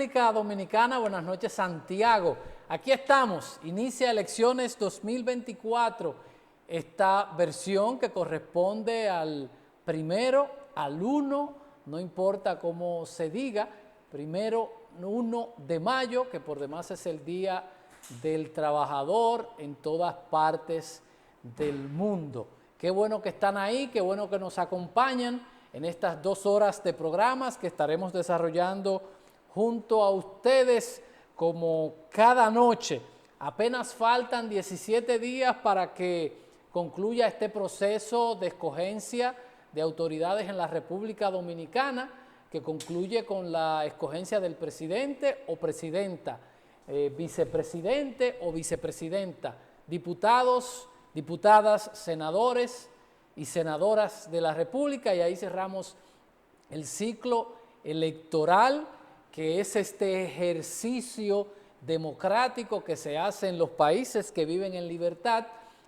República Dominicana, buenas noches Santiago. Aquí estamos, inicia elecciones 2024, esta versión que corresponde al primero, al 1, no importa cómo se diga, primero 1 de mayo, que por demás es el Día del Trabajador en todas partes del mundo. Qué bueno que están ahí, qué bueno que nos acompañan en estas 2 horas de programas que estaremos desarrollando junto a ustedes como cada noche. Apenas faltan 17 días para que concluya este proceso de escogencia de autoridades en la República Dominicana, que concluye con la escogencia del presidente o presidenta, vicepresidente o vicepresidenta, diputados, diputadas, senadores y senadoras de la República, y ahí cerramos el ciclo electoral, que es este ejercicio democrático que se hace en los países que viven en libertad,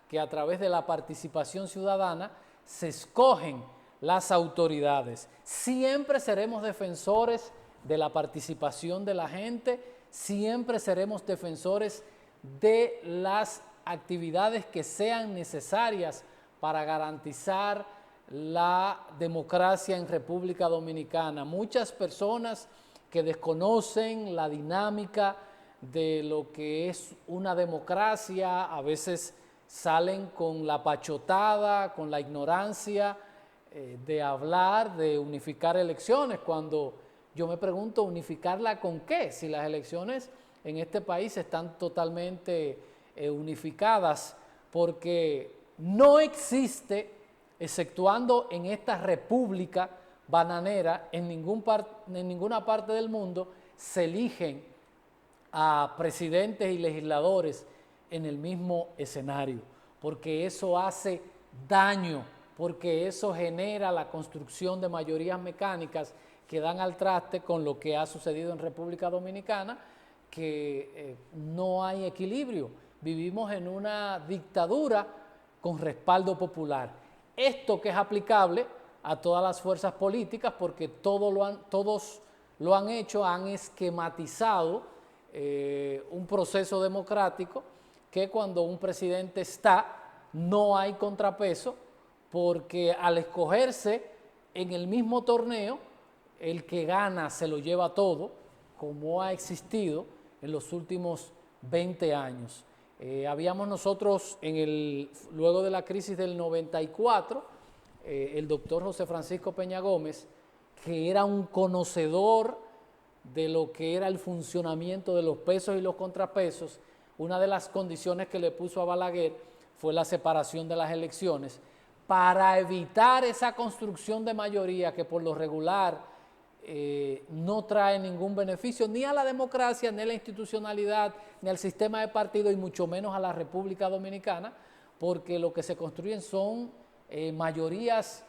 que a través de la participación ciudadana se escogen las autoridades. Siempre seremos defensores de la participación de la gente, siempre seremos defensores de las actividades que sean necesarias para garantizar la democracia en República Dominicana. Muchas personas que desconocen la dinámica de lo que es una democracia, a veces salen con la pachotada, con la ignorancia de hablar de unificar elecciones, cuando yo me pregunto, ¿unificarla con qué? Si las elecciones en este país están totalmente unificadas, porque no existe, exceptuando en esta república bananera, en ninguna parte del mundo se eligen a presidentes y legisladores en el mismo escenario, porque eso hace daño, porque eso genera la construcción de mayorías mecánicas que dan al traste con lo que ha sucedido en República Dominicana, que no hay equilibrio. Vivimos en una dictadura con respaldo popular. Esto que es aplicable a todas las fuerzas políticas, porque todos lo han hecho, han esquematizado un proceso democrático que cuando un presidente está, no hay contrapeso, porque al escogerse en el mismo torneo, el que gana se lo lleva todo, como ha existido en los últimos 20 años. Habíamos nosotros, luego de la crisis del 94, el doctor José Francisco Peña Gómez, que era un conocedor de lo que era el funcionamiento de los pesos y los contrapesos. Una de las condiciones que le puso a Balaguer fue la separación de las elecciones, para evitar esa construcción de mayoría que por lo regular no trae ningún beneficio ni a la democracia, ni a la institucionalidad, ni al sistema de partido, y mucho menos a la República Dominicana, porque lo que se construyen son mayorías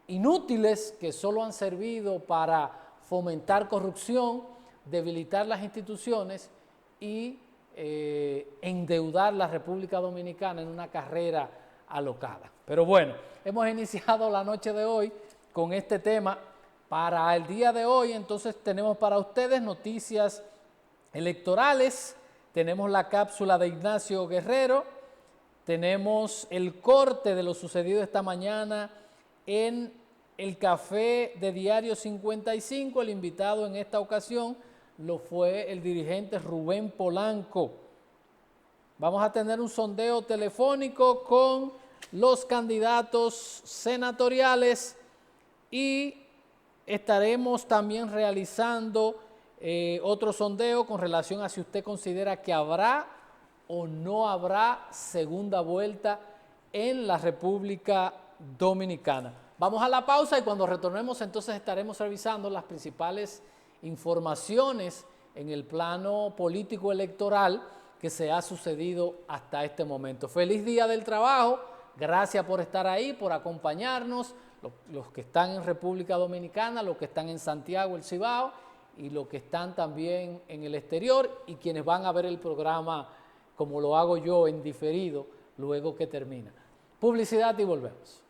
inútiles que solo han servido para fomentar corrupción, debilitar las instituciones y endeudar la República Dominicana en una carrera alocada. Pero bueno, hemos iniciado la noche de hoy con este tema. Para el día de hoy, entonces, tenemos para ustedes noticias electorales, tenemos la cápsula de Ignacio Guerrero, tenemos el corte de lo sucedido esta mañana en el café de Diario 55. El invitado en esta ocasión lo fue el dirigente Rubén Polanco. Vamos a tener un sondeo telefónico con los candidatos senatoriales y estaremos también realizando otro sondeo con relación a si usted considera que habrá o no habrá segunda vuelta en la República Dominicana. Vamos a la pausa y cuando retornemos entonces estaremos revisando las principales informaciones en el plano político electoral que se ha sucedido hasta este momento. Feliz Día del Trabajo, gracias por estar ahí, por acompañarnos, los que están en República Dominicana, los que están en Santiago, el Cibao, y los que están también en el exterior, y quienes van a ver el programa como lo hago yo en diferido luego que termina. Publicidad y volvemos.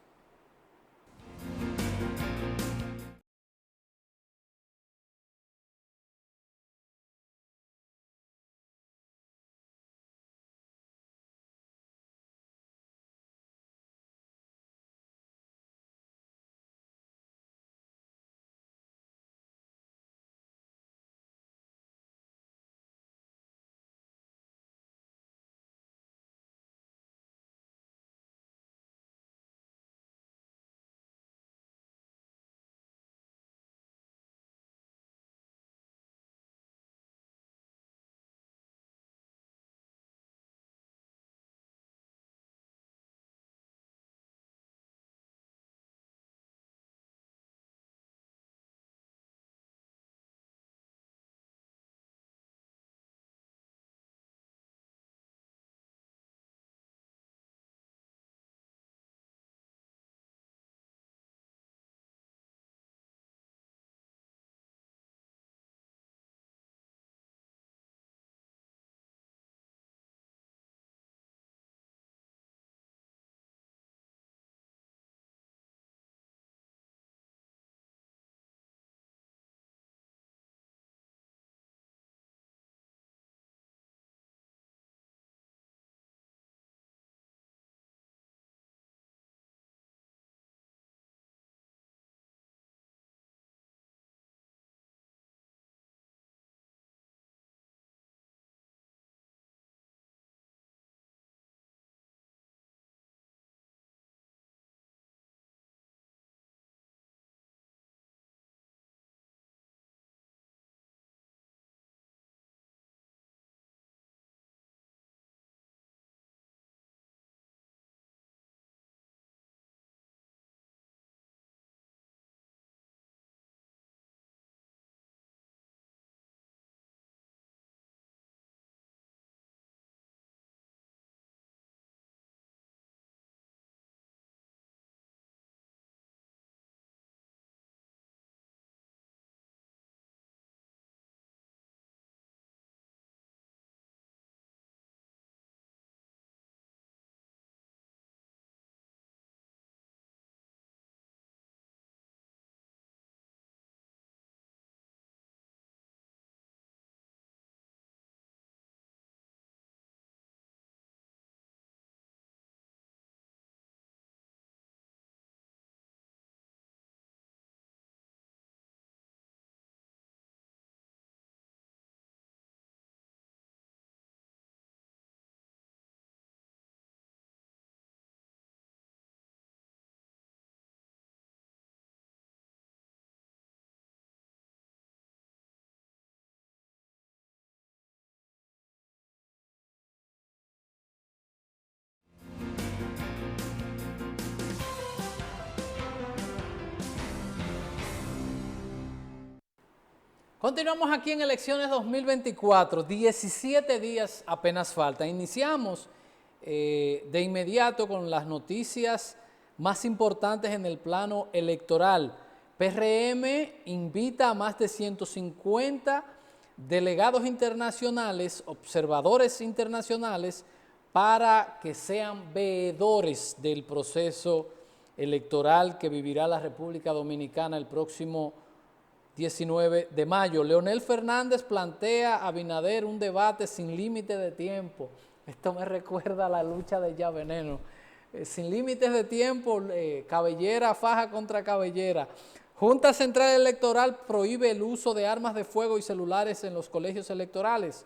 Continuamos aquí en elecciones 2024, 17 días apenas faltan. Iniciamos de inmediato con las noticias más importantes en el plano electoral. PRM invita a más de 150 delegados internacionales, observadores internacionales, para que sean veedores del proceso electoral que vivirá la República Dominicana el próximo 19 de mayo. Leonel Fernández plantea a Abinader un debate sin límite de tiempo. Esto me recuerda a la lucha de Ya Veneno. Sin límites de tiempo, cabellera, faja contra cabellera. Junta Central Electoral prohíbe el uso de armas de fuego y celulares en los colegios electorales.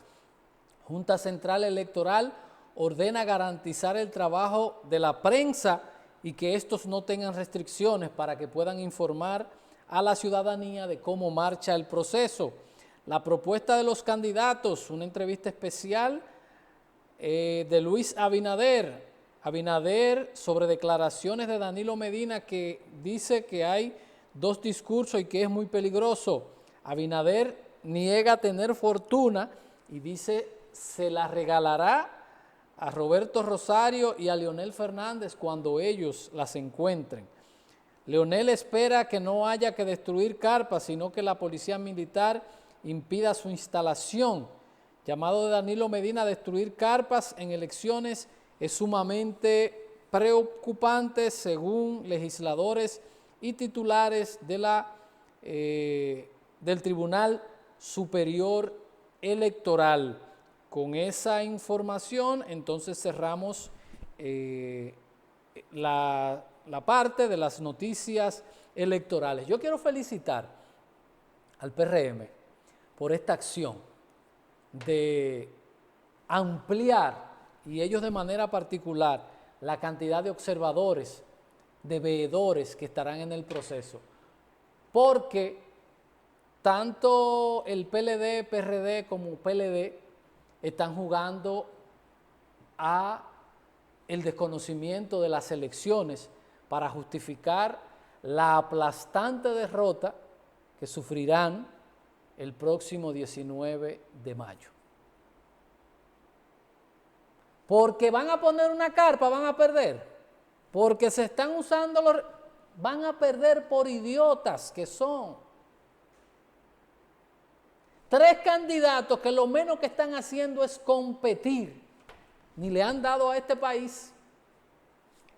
Junta Central Electoral ordena garantizar el trabajo de la prensa y que estos no tengan restricciones para que puedan informar a la ciudadanía de cómo marcha el proceso. La propuesta de los candidatos, una entrevista especial de Luis Abinader. Abinader sobre declaraciones de Danilo Medina, que dice que hay dos discursos y que es muy peligroso. Abinader niega tener fortuna y dice se la regalará a Roberto Rosario y a Leonel Fernández cuando ellos las encuentren. Leonel espera que no haya que destruir carpas, sino que la policía militar impida su instalación. Llamado de Danilo Medina a destruir carpas en elecciones es sumamente preocupante, según legisladores y titulares de del Tribunal Superior Electoral. Con esa información, entonces cerramos la parte de las noticias electorales. Yo quiero felicitar al PRM por esta acción de ampliar, y ellos de manera particular, la cantidad de observadores, de veedores que estarán en el proceso, porque tanto el PLD, PRD como PLD están jugando a el desconocimiento de las elecciones para justificar la aplastante derrota que sufrirán el próximo 19 de mayo. Porque van a poner una carpa, van a perder. Porque se están usando van a perder por idiotas que son. 3 candidatos que lo menos que están haciendo es competir. Ni le han dado a este país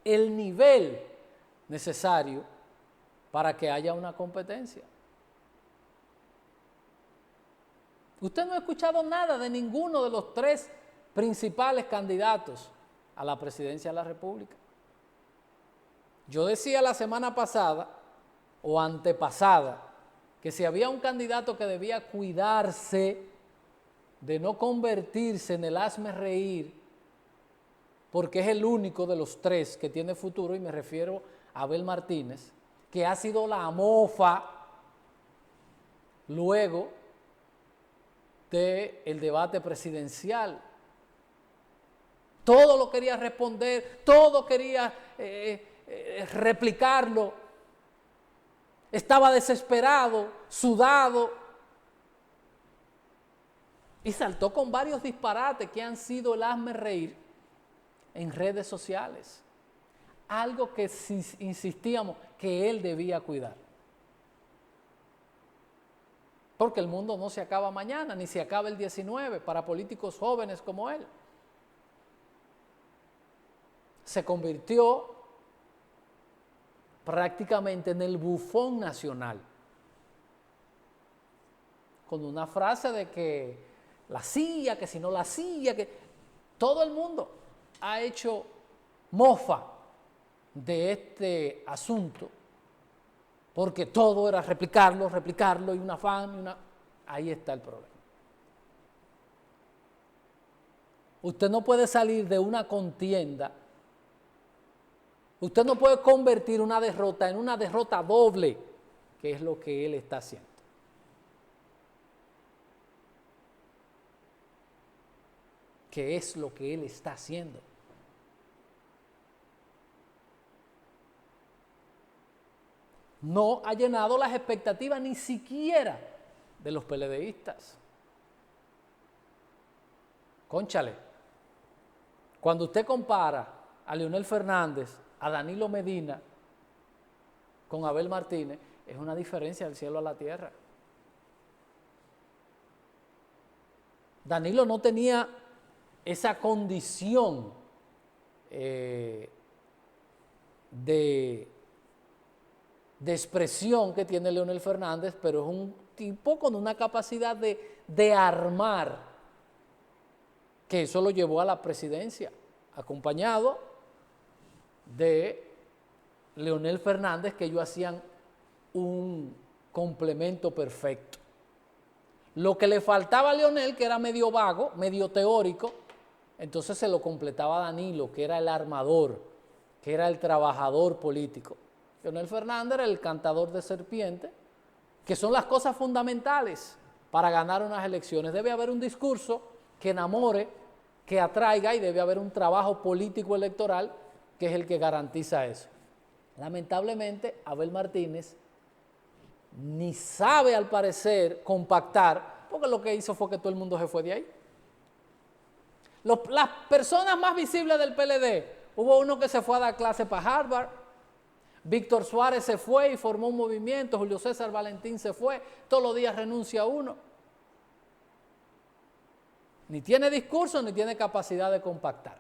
el nivel necesario para que haya una competencia. Usted no ha escuchado nada de ninguno de los 3 principales candidatos a la presidencia de la República. Yo decía la semana pasada o antepasada que si había un candidato que debía cuidarse de no convertirse en el hazme reír, porque es el único de los 3 que tiene futuro, y me refiero a Abel Martínez, que ha sido la mofa luego del debate presidencial. Todo lo quería responder, todo quería replicarlo. Estaba desesperado, sudado, y saltó con varios disparates que han sido el hazme reír en redes sociales. Algo que insistíamos que él debía cuidar. Porque el mundo no se acaba mañana, ni se acaba el 19 para políticos jóvenes como él. Se convirtió prácticamente en el bufón nacional, con una frase de que la CIA, que si no la CIA, que todo el mundo ha hecho mofa de este asunto, porque todo era replicarlo y un afán, ahí está el problema. Usted no puede salir de una contienda, usted no puede convertir una derrota en una derrota doble, que es lo que él está haciendo. ¿Qué es lo que él está haciendo? No ha llenado las expectativas ni siquiera de los PLDistas. Cónchale, cuando usted compara a Leonel Fernández, a Danilo Medina, con Abel Martínez, es una diferencia del cielo a la tierra. Danilo no tenía esa condición de expresión que tiene Leonel Fernández, pero es un tipo con una capacidad de armar, que eso lo llevó a la presidencia, acompañado de Leonel Fernández, que ellos hacían un complemento perfecto. Lo que le faltaba a Leonel, que era medio vago, medio teórico, entonces se lo completaba Danilo, que era el armador, que era el trabajador político. Leonel Fernández era el cantador de serpiente, que son las cosas fundamentales para ganar unas elecciones. Debe haber un discurso que enamore, que atraiga, y debe haber un trabajo político electoral que es el que garantiza eso. Lamentablemente, Abel Martínez ni sabe, al parecer, compactar, porque lo que hizo fue que todo el mundo se fue de ahí. Las personas más visibles del PLD, hubo uno que se fue a dar clase para Harvard, Víctor Suárez se fue y formó un movimiento, Julio César Valentín se fue, todos los días renuncia uno. Ni tiene discurso ni tiene capacidad de compactar.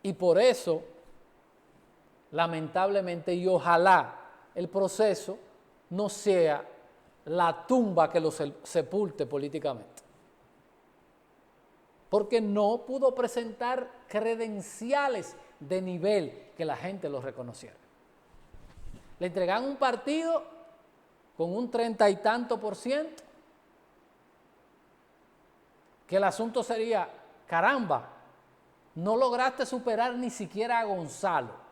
Y por eso, lamentablemente, y ojalá el proceso no sea la tumba que lo sepulte políticamente. Porque no pudo presentar credenciales de nivel que la gente lo reconociera. Le entregan un partido con un 30 y tanto %, que el asunto sería, caramba, no lograste superar ni siquiera a Gonzalo.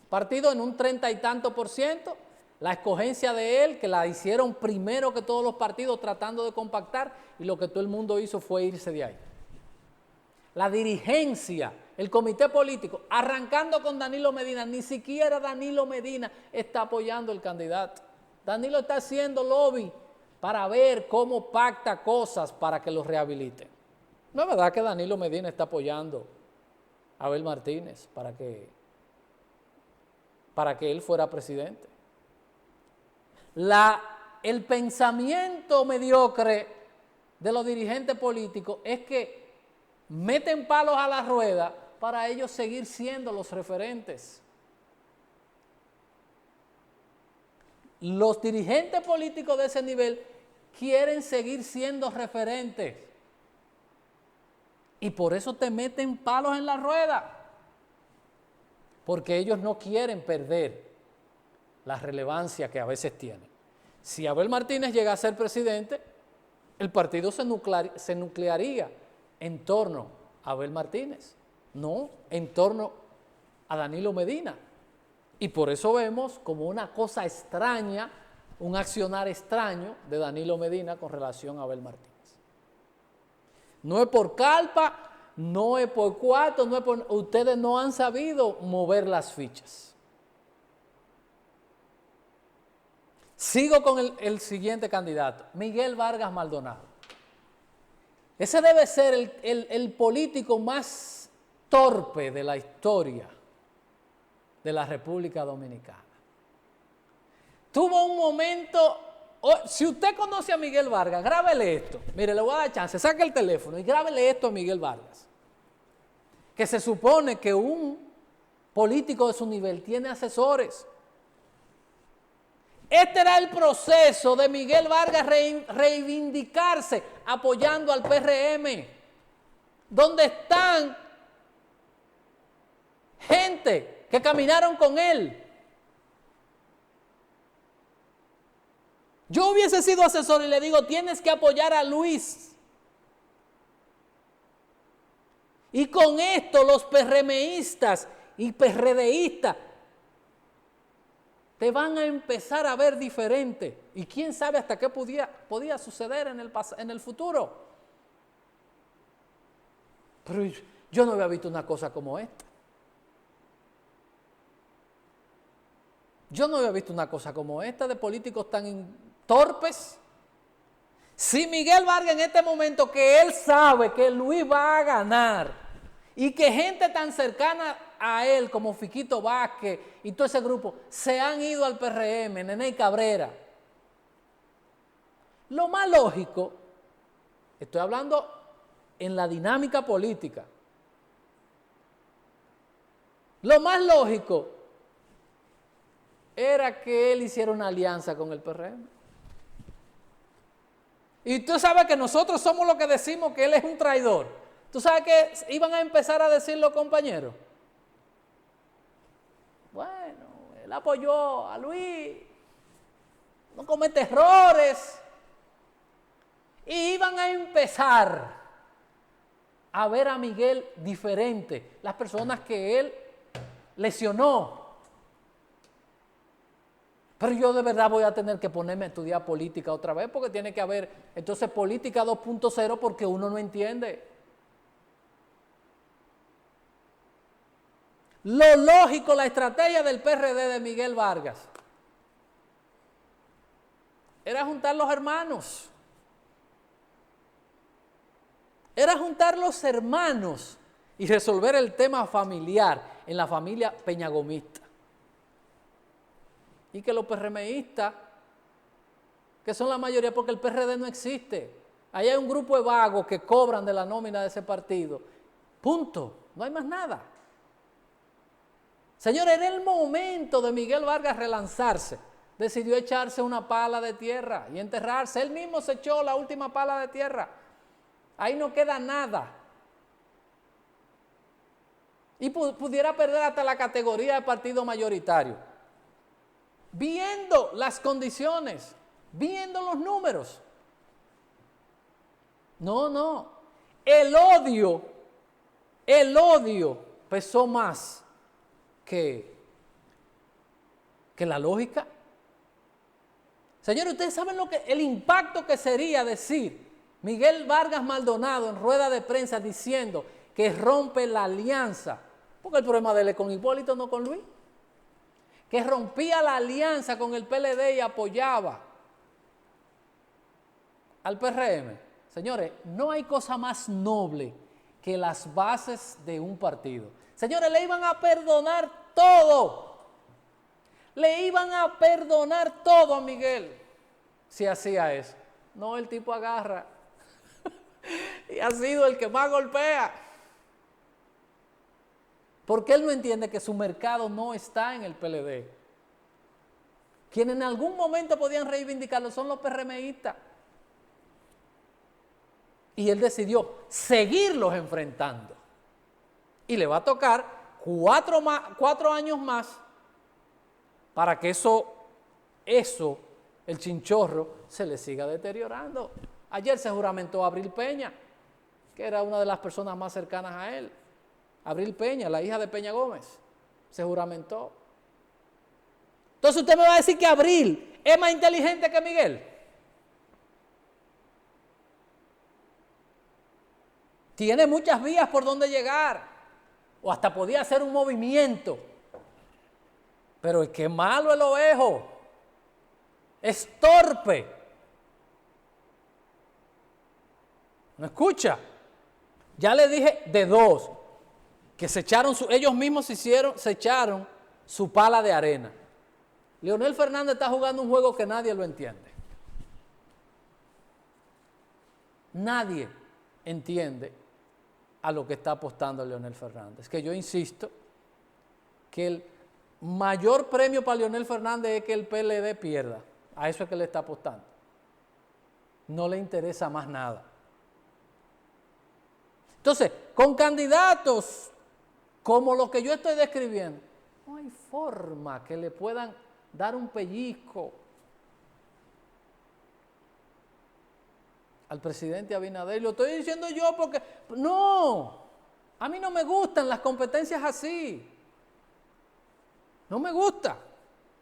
Partido en un 30 y tanto %, la escogencia de él, que la hicieron primero que todos los partidos tratando de compactar, y lo que todo el mundo hizo fue irse de ahí. La dirigencia, el comité político, arrancando con Danilo Medina, ni siquiera Danilo Medina está apoyando al candidato. Danilo está haciendo lobby para ver cómo pacta cosas para que los rehabiliten. No es verdad que Danilo Medina está apoyando a Abel Martínez para que él fuera presidente. El pensamiento mediocre de los dirigentes políticos es que meten palos a la rueda para ellos seguir siendo los referentes. Los dirigentes políticos de ese nivel quieren seguir siendo referentes. Y por eso te meten palos en la rueda. Porque ellos no quieren perder la relevancia que a veces tienen. Si Abel Martínez llega a ser presidente, el partido se nuclearía en torno a Abel Martínez, no en torno a Danilo Medina. Y por eso vemos como una cosa extraña, un accionar extraño de Danilo Medina con relación a Abel Martínez. No es por calpa, no es por cuarto, no es por... Ustedes no han sabido mover las fichas. Sigo con el siguiente candidato, Miguel Vargas Maldonado. Ese debe ser el político más torpe de la historia de la República Dominicana. Tuvo un momento, si usted conoce a Miguel Vargas, grábele esto. Mire, le voy a dar chance, saque el teléfono y grábele esto a Miguel Vargas. Que se supone que un político de su nivel tiene asesores. Este era el proceso de Miguel Vargas reivindicarse apoyando al PRM, donde están gente que caminaron con él. Yo hubiese sido asesor y le digo, tienes que apoyar a Luis. Y con esto los PRMistas y PRDistas te van a empezar a ver diferente. Y quién sabe hasta qué podía suceder en el futuro. Pero yo no había visto una cosa como esta. Yo no había visto una cosa como esta de políticos tan torpes. Si Miguel Vargas en este momento que él sabe que Luis va a ganar y que gente tan cercana a él como Fiquito Vázquez y todo ese grupo se han ido al PRM, Nene Cabrera, lo más lógico, estoy hablando en la dinámica política, lo más lógico era que él hiciera una alianza con el PRM. Y tú sabes que nosotros somos los que decimos que él es un traidor. ¿Tú sabes que iban a empezar a decir los compañeros? Bueno, él apoyó a Luis, no comete errores. Y iban a empezar a ver a Miguel diferente, las personas que él lesionó. Pero yo de verdad voy a tener que ponerme a estudiar política otra vez porque tiene que haber, entonces, política 2.0 porque uno no entiende. Lo lógico, la estrategia del PRD de Miguel Vargas era juntar los hermanos. Era juntar los hermanos y resolver el tema familiar en la familia peñagomista. Y que los PRMistas, que son la mayoría, porque el PRD no existe. Ahí hay un grupo de vagos que cobran de la nómina de ese partido. Punto. No hay más nada. Señores, era el momento de Miguel Vargas relanzarse. Decidió echarse una pala de tierra y enterrarse. Él mismo se echó la última pala de tierra. Ahí no queda nada. Y pudiera perder hasta la categoría de partido mayoritario. Viendo las condiciones, viendo los números. No. El odio pesó más que la lógica. Señores, ustedes saben el impacto que sería decir Miguel Vargas Maldonado en rueda de prensa diciendo que rompe la alianza, porque el problema de él es con Hipólito, no con Luis, que rompía la alianza con el PLD y apoyaba al PRM. Señores, no hay cosa más noble que las bases de un partido. Señores, le iban a perdonar todo. Le iban a perdonar todo a Miguel si hacía eso. No, el tipo agarra y ha sido el que más golpea. Porque él no entiende que su mercado no está en el PLD. Quienes en algún momento podían reivindicarlo son los PRMistas. Y él decidió seguirlos enfrentando. Y le va a tocar 4 años más para que eso, el chinchorro, se le siga deteriorando. Ayer se juramentó a Abril Peña, que era una de las personas más cercanas a él. Abril Peña, la hija de Peña Gómez, se juramentó. Entonces usted me va a decir que Abril es más inteligente que Miguel. Tiene muchas vías por donde llegar, o hasta podía hacer un movimiento. Pero es que malo el ovejo, es torpe. ¿No escucha? Ya le dije de dos. Que ellos mismos se echaron su pala de arena. Leonel Fernández está jugando un juego que nadie lo entiende. Nadie entiende a lo que está apostando Leonel Fernández. Que yo insisto que el mayor premio para Leonel Fernández es que el PLD pierda. A eso es que le está apostando. No le interesa más nada. Entonces, con candidatos como lo que yo estoy describiendo, no hay forma que le puedan dar un pellizco al presidente Abinader. Lo estoy diciendo yo porque, no, a mí no me gustan las competencias así. No me gusta.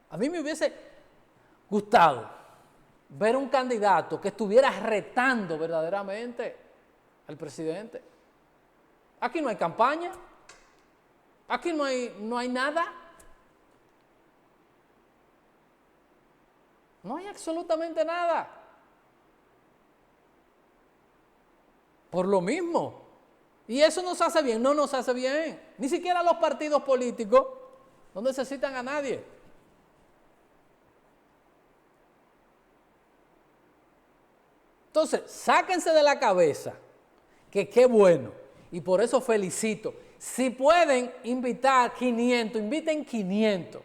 A mí me hubiese gustado ver un candidato que estuviera retando verdaderamente al presidente. Aquí no hay campaña. Aquí no hay nada. No hay absolutamente nada. Por lo mismo. Y eso nos hace bien, no nos hace bien. Ni siquiera los partidos políticos no necesitan a nadie. Entonces, sáquense de la cabeza que qué bueno. Y por eso felicito. Si pueden invitar 500, inviten 500.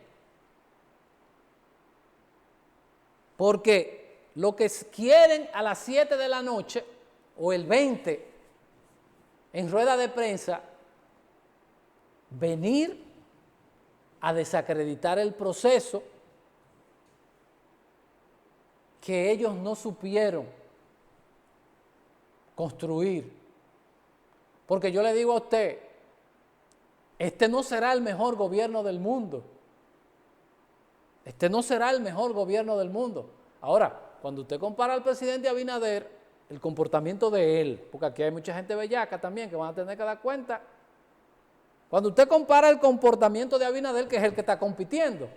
Porque lo que quieren a las 7 de la noche o el 20 en rueda de prensa, venir a desacreditar el proceso que ellos no supieron construir. Porque yo le digo a usted, este no será el mejor gobierno del mundo. Este no será el mejor gobierno del mundo. Ahora, cuando usted compara al presidente Abinader, el comportamiento de él, porque aquí hay mucha gente bellaca también que van a tener que dar cuenta. Cuando usted compara el comportamiento de Abinader, que es el que está compitiendo,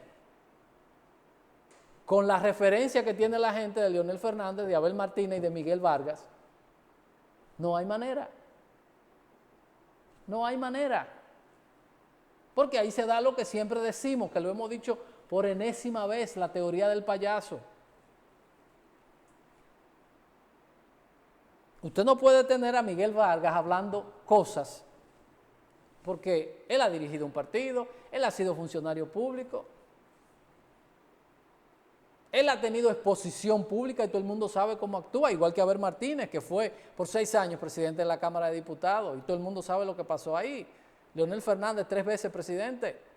con la referencia que tiene la gente de Leonel Fernández, de Abel Martínez y de Miguel Vargas, no hay manera. No hay manera. Porque ahí se da lo que siempre decimos, que lo hemos dicho por enésima vez, la teoría del payaso. Usted no puede tener a Miguel Vargas hablando cosas, porque él ha dirigido un partido, él ha sido funcionario público, él ha tenido exposición pública y todo el mundo sabe cómo actúa, igual que Abel Martínez, que fue por 6 años presidente de la Cámara de Diputados, y todo el mundo sabe lo que pasó ahí. Leonel Fernández, 3 veces presidente.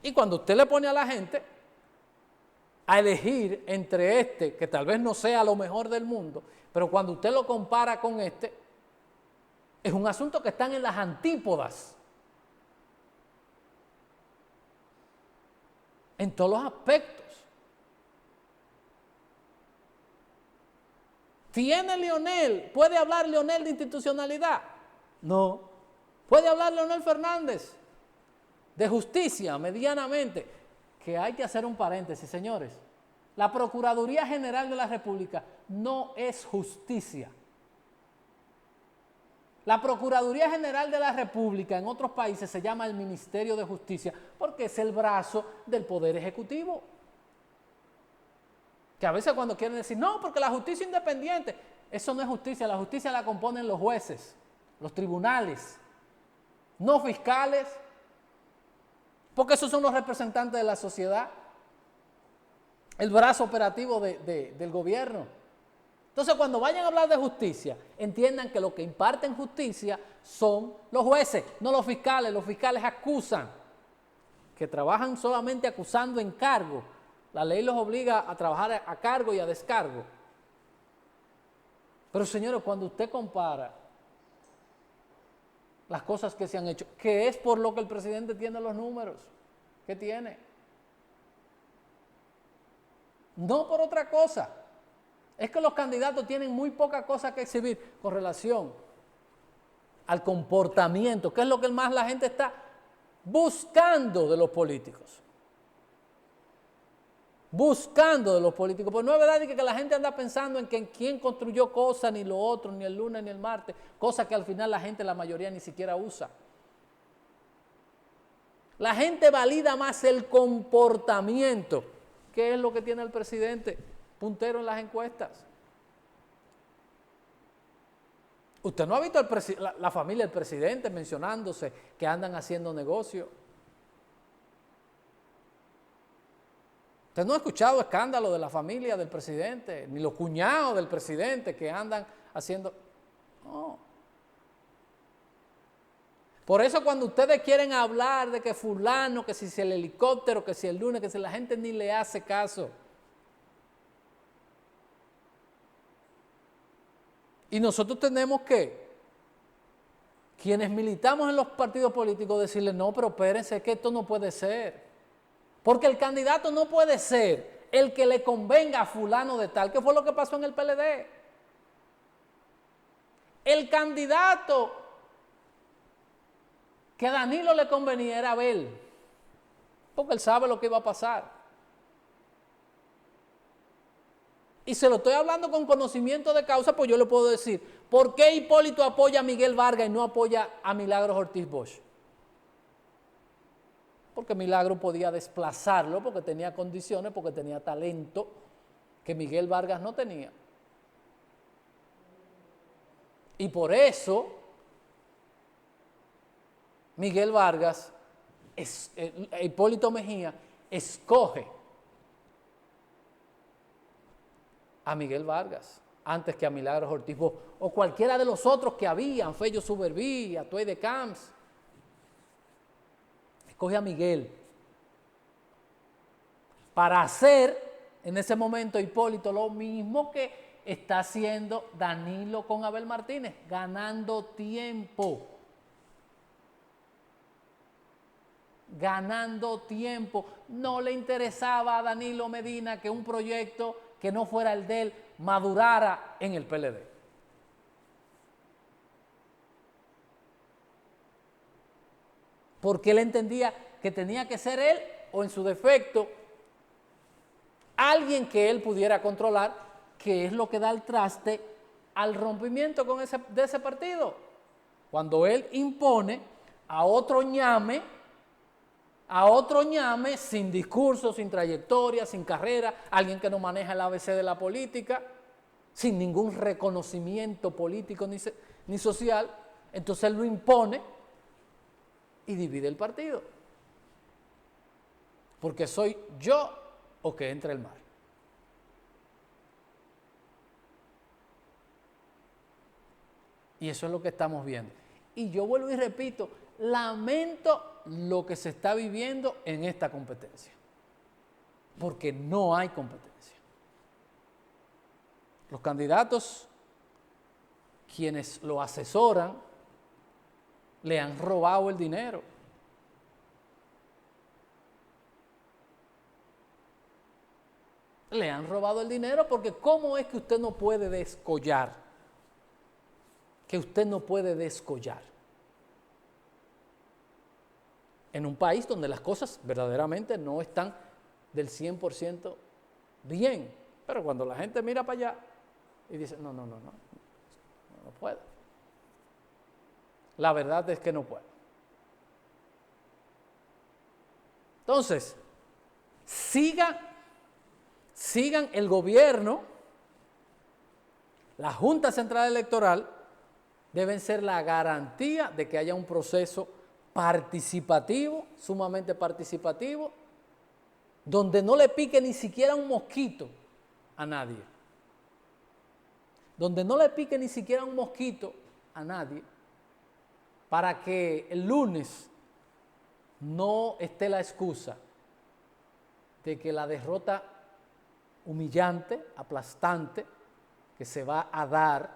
Y cuando usted le pone a la gente a elegir entre este, que tal vez no sea lo mejor del mundo, pero cuando usted lo compara con este, es un asunto que están en las antípodas. En todos los aspectos. ¿Tiene Leonel? ¿Puede hablar Leonel de institucionalidad? No. ¿Puede hablar Leonel Fernández de justicia medianamente? Que hay que hacer un paréntesis, señores. La Procuraduría General de la República no es justicia. La Procuraduría General de la República en otros países se llama el Ministerio de Justicia porque es el brazo del Poder Ejecutivo. Que a veces cuando quieren decir, no, porque la justicia independiente, eso no es justicia, la justicia la componen los jueces, los tribunales, no fiscales, porque esos son los representantes de la sociedad, el brazo operativo del gobierno. Entonces, cuando vayan a hablar de justicia, entiendan que lo que imparten justicia son los jueces, no los fiscales. Los fiscales acusan, que trabajan solamente acusando en cargo. La ley los obliga a trabajar a cargo y a descargo. Pero, señores, cuando usted compara las cosas que se han hecho, que es por lo que el presidente tiene los números que tiene, no por otra cosa. Es que los candidatos tienen muy poca cosa que exhibir con relación al comportamiento, que es lo que más la gente está buscando de los políticos. Buscando de los políticos. Pues no es verdad que la gente anda pensando en quién construyó cosas, ni lo otro, ni el lunes, ni el martes, cosas que al final la gente, la mayoría, ni siquiera usa. La gente valida más el comportamiento, que es lo que tiene el presidente puntero en las encuestas. Usted no ha visto la familia del presidente mencionándose que andan haciendo negocio. Usted no ha escuchado escándalos de la familia del presidente, ni los cuñados del presidente que andan haciendo. No. Por eso cuando ustedes quieren hablar de que fulano, que si el helicóptero, que si el lunes, que si la gente ni le hace caso. Y nosotros tenemos que, quienes militamos en los partidos políticos, decirle, no, pero espérense, que esto no puede ser. Porque el candidato no puede ser el que le convenga a fulano de tal, que fue lo que pasó en el PLD. El candidato que a Danilo le convenía era Abel, porque él sabe lo que iba a pasar. y se lo estoy hablando con conocimiento de causa, pues yo le puedo decir, ¿por qué Hipólito apoya a Miguel Vargas y no apoya a Milagros Ortiz Bosch? Porque Milagro podía desplazarlo, porque tenía condiciones, porque tenía talento que Miguel Vargas no tenía. Y por eso Miguel Vargas, Hipólito Mejía, escoge a Miguel Vargas antes que a Milagros Ortiz Bosch o cualquiera de los otros que habían, Fello Suberví, Atuey de Camps. Escoge a Miguel para hacer en ese momento Hipólito lo mismo que está haciendo Danilo con Abel Martínez, ganando tiempo. Ganando tiempo. No le interesaba a Danilo Medina que un proyecto que no fuera el de él madurara en el PLD. Porque él entendía que tenía que ser él o en su defecto alguien que él pudiera controlar, que es lo que da el traste al rompimiento de ese partido. Cuando él impone a otro ñame sin discurso, sin trayectoria, sin carrera, alguien que no maneja el ABC de la política, sin ningún reconocimiento político ni social, entonces él lo impone y divide el partido. Porque soy yo o que entre el mar. Y eso es lo que estamos viendo. Y yo vuelvo y repito, lamento lo que se está viviendo en esta competencia. Porque no hay competencia. Los candidatos, quienes lo asesoran, le han robado el dinero. Le han robado el dinero porque ¿cómo es que usted no puede descollar? Que usted no puede descollar. En un país donde las cosas verdaderamente no están del 100% bien. Pero cuando la gente mira para allá y dice, no puedo. La verdad es que no puedo. Entonces, sigan el gobierno, la Junta Central Electoral, deben ser la garantía de que haya un proceso participativo, sumamente participativo, donde no le pique ni siquiera un mosquito a nadie. Donde no le pique ni siquiera un mosquito a nadie, para que el lunes no esté la excusa de que la derrota humillante, aplastante, que se va a dar,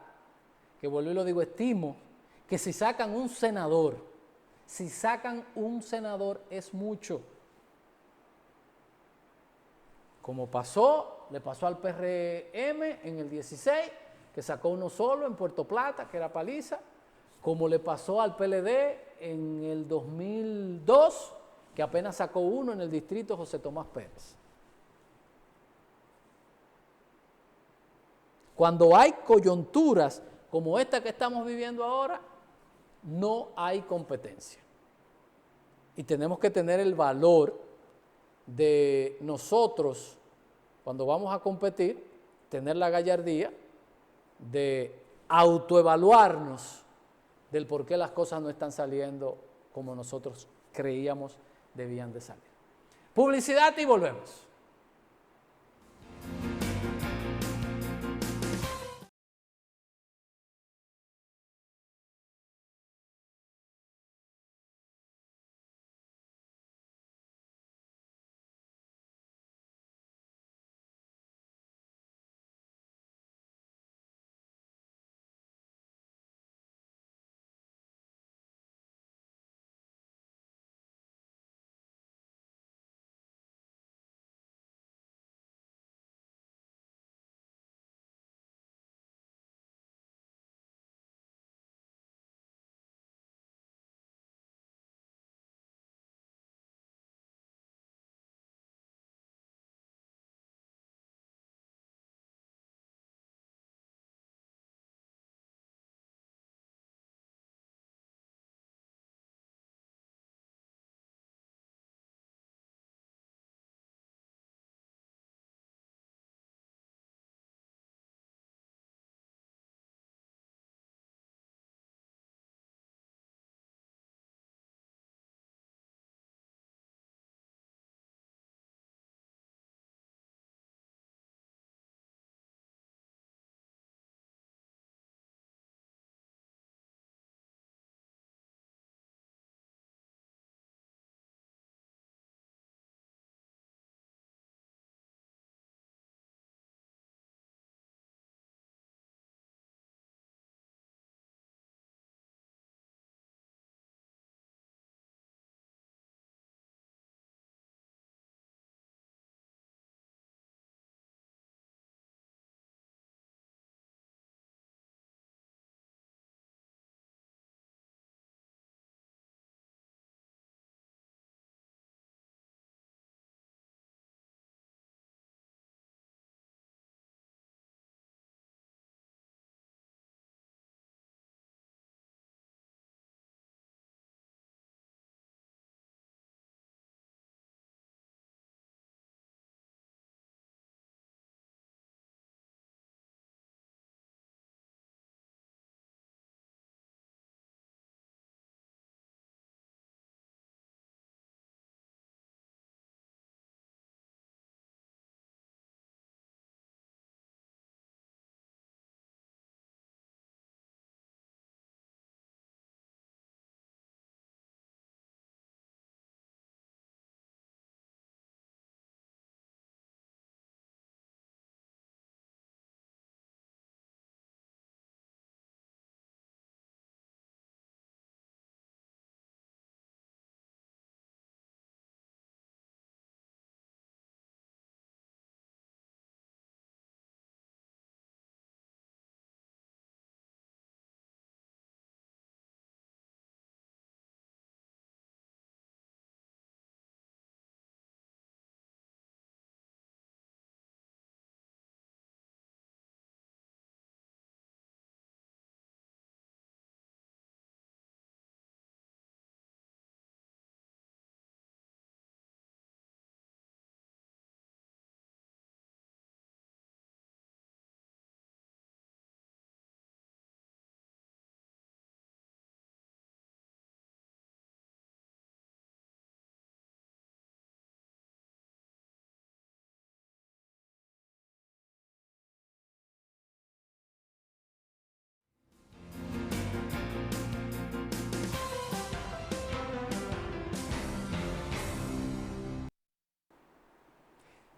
que vuelvo y lo digo, estimo que si sacan un senador es mucho. Como le pasó al PRM en el 16, que sacó uno solo en Puerto Plata, que era Paliza, como le pasó al PLD en el 2002, que apenas sacó uno en el distrito José Tomás Pérez. Cuando hay coyunturas como esta que estamos viviendo ahora, no hay competencia. Y tenemos que tener el valor de nosotros, cuando vamos a competir, tener la gallardía de autoevaluarnos del por qué las cosas no están saliendo como nosotros creíamos debían de salir. Publicidad y volvemos.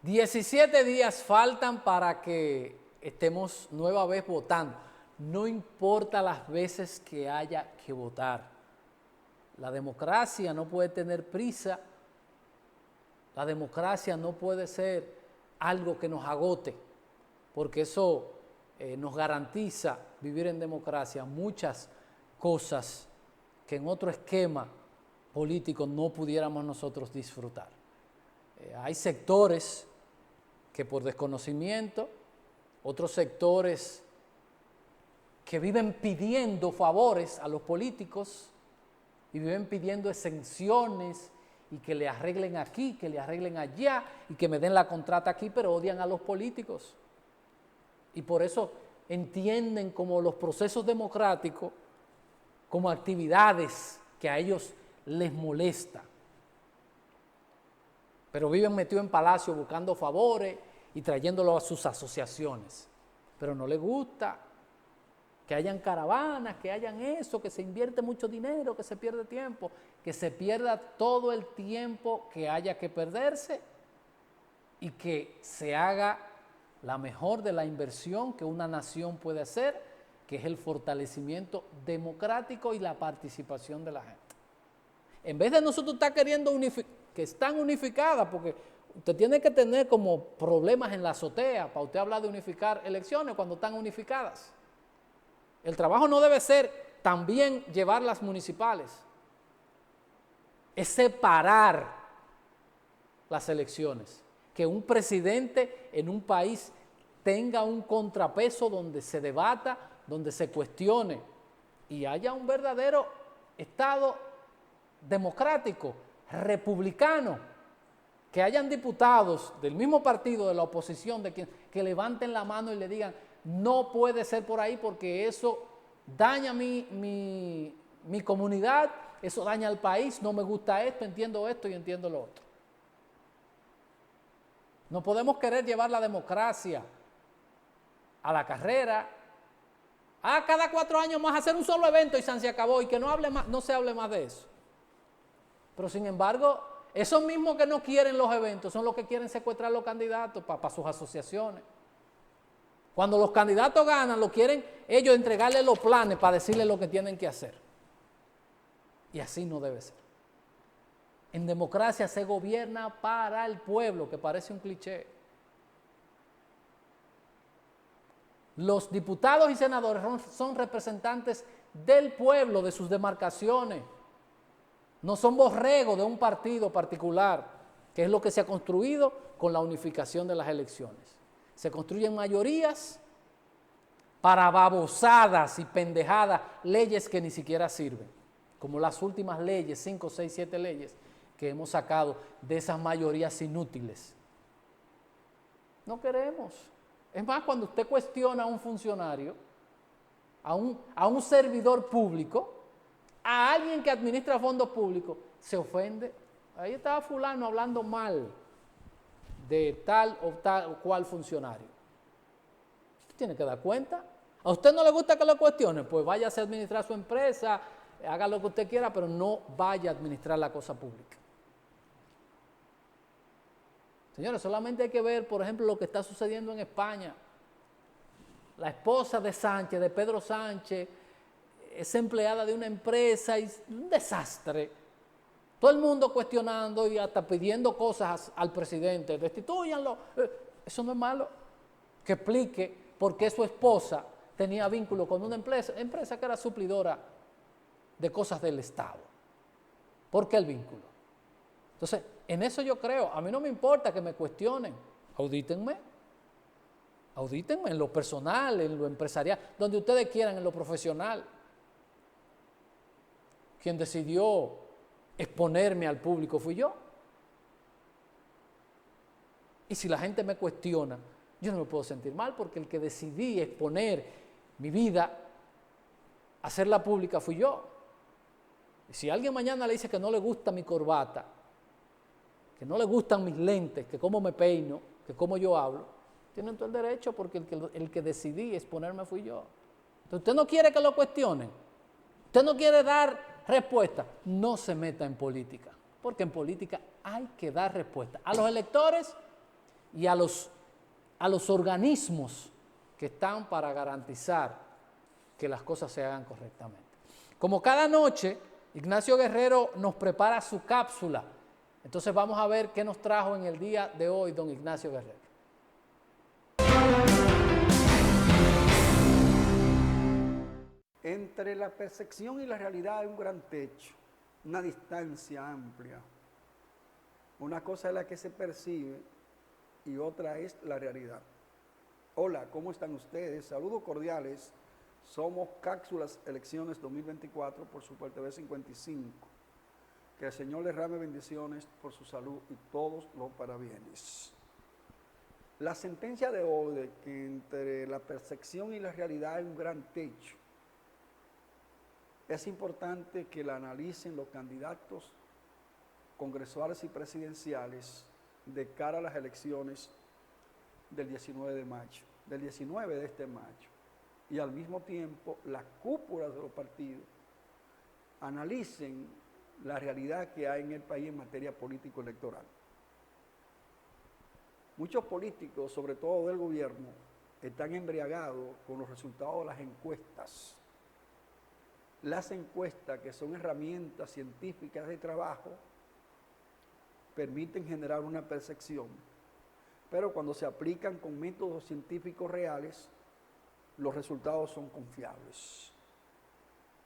17 días faltan para que estemos nueva vez votando. No importa las veces que haya que votar. La democracia no puede tener prisa. La democracia no puede ser algo que nos agote, porque eso nos garantiza vivir en democracia muchas cosas que en otro esquema político no pudiéramos nosotros disfrutar. Hay sectores que por desconocimiento, otros sectores que viven pidiendo favores a los políticos y viven pidiendo exenciones y que le arreglen aquí, que le arreglen allá y que me den la contrata aquí, pero odian a los políticos. Y por eso entienden como los procesos democráticos como actividades que a ellos les molesta. Pero viven metidos en palacio buscando favores y trayéndolo a sus asociaciones. Pero no les gusta que hayan caravanas, que hayan eso, que se invierte mucho dinero, que se pierde tiempo, que se pierda todo el tiempo que haya que perderse y que se haga la mejor de la inversión que una nación puede hacer, que es el fortalecimiento democrático y la participación de la gente. En vez de nosotros estar queriendo que están unificadas, porque usted tiene que tener como problemas en la azotea para usted hablar de unificar elecciones cuando están unificadas. El trabajo no debe ser también llevar las municipales, es separar las elecciones, que un presidente en un país tenga un contrapeso donde se debata, donde se cuestione y haya un verdadero Estado democrático, republicano, que hayan diputados del mismo partido de la oposición que levanten la mano y le digan no puede ser por ahí porque eso daña mi comunidad, eso daña al país, no me gusta esto y entiendo lo otro. No podemos querer llevar la democracia a la carrera, cada 4 años más hacer un solo evento y se acabó y que no se hable más de eso. Pero sin embargo, esos mismos que no quieren los eventos son los que quieren secuestrar los candidatos para sus asociaciones. Cuando los candidatos ganan, lo quieren ellos entregarle los planes para decirles lo que tienen que hacer. Y así no debe ser. En democracia se gobierna para el pueblo, que parece un cliché. Los diputados y senadores son representantes del pueblo, de sus demarcaciones. No son borregos de un partido particular, que es lo que se ha construido con la unificación de las elecciones. Se construyen mayorías para babosadas y pendejadas, leyes que ni siquiera sirven, como las últimas leyes, 5, 6, 7 leyes que hemos sacado de esas mayorías inútiles. No queremos. Es más, cuando usted cuestiona a un funcionario, a un servidor público, a alguien que administra fondos públicos, se ofende. Ahí estaba fulano hablando mal de tal o cual funcionario. Usted tiene que dar cuenta. ¿A usted no le gusta que lo cuestione? Pues váyase a administrar su empresa, haga lo que usted quiera, pero no vaya a administrar la cosa pública. Señores, solamente hay que ver, por ejemplo, lo que está sucediendo en España. La esposa de Sánchez, de Pedro Sánchez, es empleada de una empresa y es un desastre. Todo el mundo cuestionando y hasta pidiendo cosas al presidente, destituyanlo. Eso no es malo. Que explique por qué su esposa tenía vínculo con una empresa que era suplidora de cosas del Estado. ¿Por qué el vínculo? Entonces, en eso yo creo, a mí no me importa que me cuestionen, audítenme en lo personal, en lo empresarial, donde ustedes quieran, en lo profesional. Quien decidió exponerme al público fui yo. Y si la gente me cuestiona, yo no me puedo sentir mal porque el que decidí exponer mi vida, hacerla pública fui yo. Y si alguien mañana le dice que no le gusta mi corbata, que no le gustan mis lentes, que cómo me peino, que cómo yo hablo, tienen todo el derecho porque el que decidí exponerme fui yo. Entonces, usted no quiere que lo cuestionen, usted no quiere dar respuesta, no se meta en política, porque en política hay que dar respuesta a los electores y a los organismos que están para garantizar que las cosas se hagan correctamente. Como cada noche, Ignacio Guerrero nos prepara su cápsula. Entonces vamos a ver qué nos trajo en el día de hoy don Ignacio Guerrero. Entre la percepción y la realidad hay un gran techo, una distancia amplia. Una cosa es la que se percibe y otra es la realidad. Hola, ¿cómo están ustedes? Saludos cordiales. Somos Cápsulas Elecciones 2024 por Super TV 55. Que el Señor derrame bendiciones por su salud y todos los parabienes. La sentencia de hoy de que entre la percepción y la realidad hay un gran techo. Es importante que la analicen los candidatos congresuales y presidenciales de cara a las elecciones del 19 de mayo, del 19 de este mayo. Y al mismo tiempo las cúpulas de los partidos analicen la realidad que hay en el país en materia político-electoral. Muchos políticos, sobre todo del gobierno, están embriagados con los resultados de las encuestas. Las encuestas, que son herramientas científicas de trabajo, permiten generar una percepción, pero cuando se aplican con métodos científicos reales, los resultados son confiables.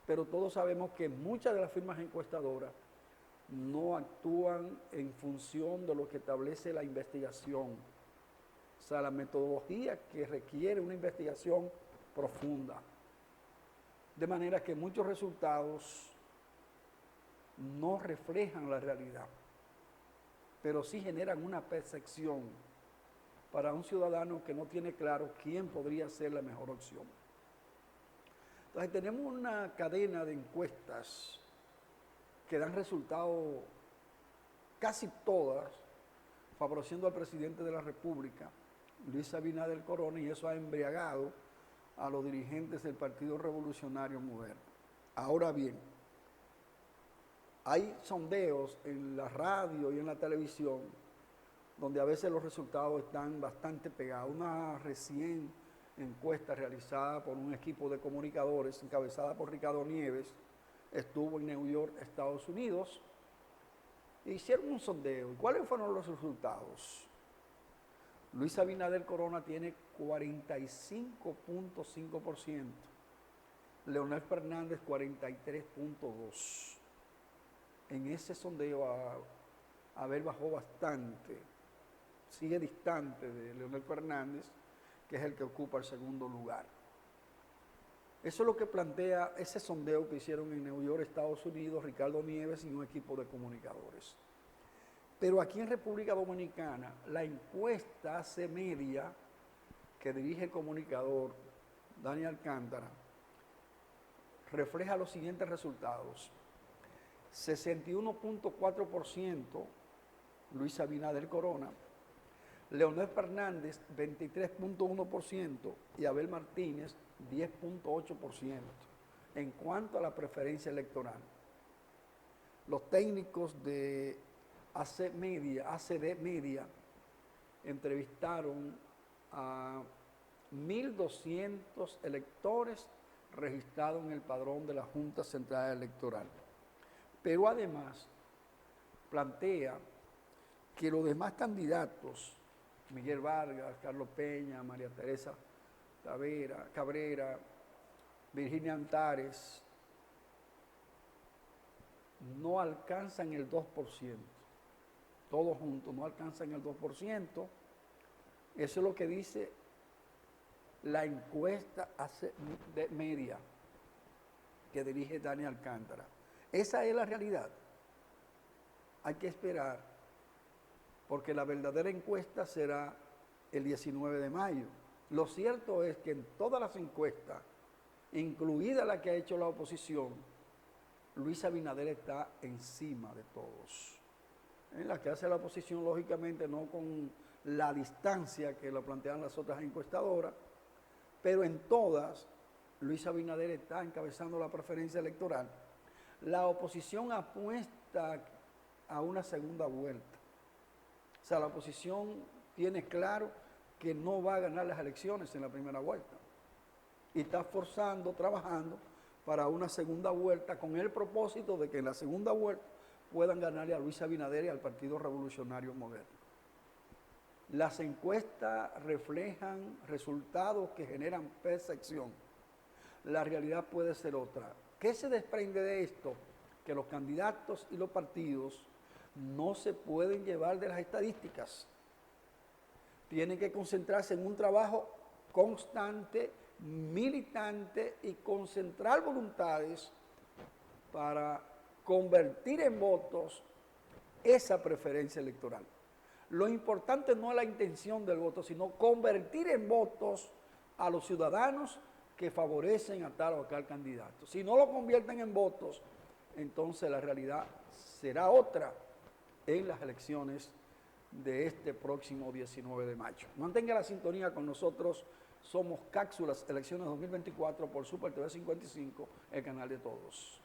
Pero todos sabemos que muchas de las firmas encuestadoras no actúan en función de lo que establece la investigación, o sea, la metodología que requiere una investigación profunda. De manera que muchos resultados no reflejan la realidad, pero sí generan una percepción para un ciudadano que no tiene claro quién podría ser la mejor opción. Entonces tenemos una cadena de encuestas que dan resultados casi todas favoreciendo al presidente de la República, Luis Abinader Corona, y eso ha embriagado a los dirigentes del Partido Revolucionario Moderno. Ahora bien, hay sondeos en la radio y en la televisión donde a veces los resultados están bastante pegados. Una recién encuesta realizada por un equipo de comunicadores encabezada por Ricardo Nieves estuvo en New York, Estados Unidos, e hicieron un sondeo. ¿Y cuáles fueron los resultados? Luis Abinader Corona tiene 45.5%, Leonel Fernández 43.2%. En ese sondeo Abel bajó bastante, sigue distante de Leonel Fernández, que es el que ocupa el segundo lugar. Eso es lo que plantea ese sondeo que hicieron en New York, Estados Unidos, Ricardo Nieves y un equipo de comunicadores. Pero aquí en República Dominicana, la encuesta AC Media, que dirige el comunicador Daniel Alcántara, refleja los siguientes resultados. 61.4% Luis Abinader Corona, Leonel Fernández 23.1% y Abel Martínez 10.8% en cuanto a la preferencia electoral. Los técnicos de ACD Media entrevistaron a 1.200 electores registrados en el padrón de la Junta Central Electoral. Pero además plantea que los demás candidatos, Miguel Vargas, Carlos Peña, María Teresa Cabrera, Virginia Antares, no alcanzan el 2%. Todos juntos no alcanzan el 2%. Eso es lo que dice la encuesta de Media que dirige Daniel Alcántara. Esa es la realidad. Hay que esperar, porque la verdadera encuesta será el 19 de mayo. Lo cierto es que en todas las encuestas, incluida la que ha hecho la oposición, Luis Abinader está encima de todos. En la que hace la oposición, lógicamente, no con la distancia que lo plantean las otras encuestadoras, pero en todas, Luis Abinader está encabezando la preferencia electoral. La oposición apuesta a una segunda vuelta. O sea, la oposición tiene claro que no va a ganar las elecciones en la primera vuelta. Y está forzando, trabajando para una segunda vuelta con el propósito de que en la segunda vuelta puedan ganarle a Luis Abinader y al Partido Revolucionario Moderno. Las encuestas reflejan resultados que generan percepción. La realidad puede ser otra. ¿Qué se desprende de esto? Que los candidatos y los partidos no se pueden llevar de las estadísticas. Tienen que concentrarse en un trabajo constante, militante y concentrar voluntades para convertir en votos esa preferencia electoral. Lo importante no es la intención del voto, sino convertir en votos a los ciudadanos que favorecen a tal o a tal candidato. Si no lo convierten en votos, entonces la realidad será otra en las elecciones de este próximo 19 de mayo. Mantenga la sintonía con nosotros. Somos Cápsulas Elecciones 2024 por Super TV 55, el canal de todos.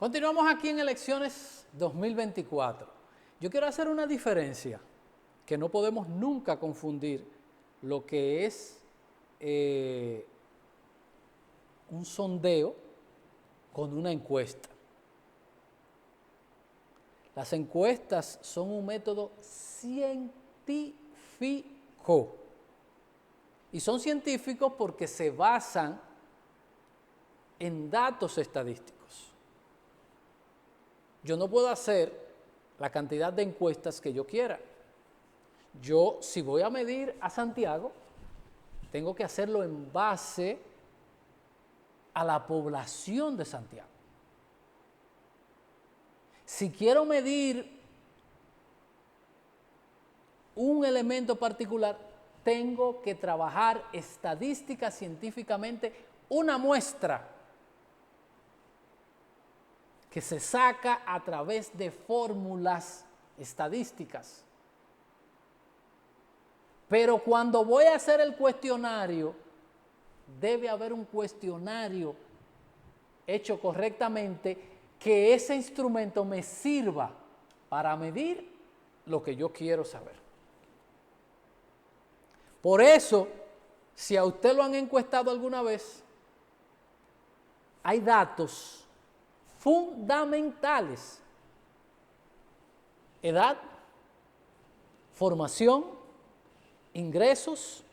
Continuamos aquí en elecciones 2024. Yo quiero hacer una diferencia que no podemos nunca confundir lo que es un sondeo con una encuesta. Las encuestas son un método científico. Y son científicos porque se basan en datos estadísticos. Yo no puedo hacer la cantidad de encuestas que yo quiera. Yo, si voy a medir a Santiago, tengo que hacerlo en base a la población de Santiago. Si quiero medir un elemento particular, tengo que trabajar estadística científicamente una muestra que se saca a través de fórmulas estadísticas. Pero cuando voy a hacer el cuestionario, debe haber un cuestionario hecho correctamente, que ese instrumento me sirva para medir lo que yo quiero saber. Por eso, si a usted lo han encuestado alguna vez, hay datos fundamentales: edad, formación, ingresos,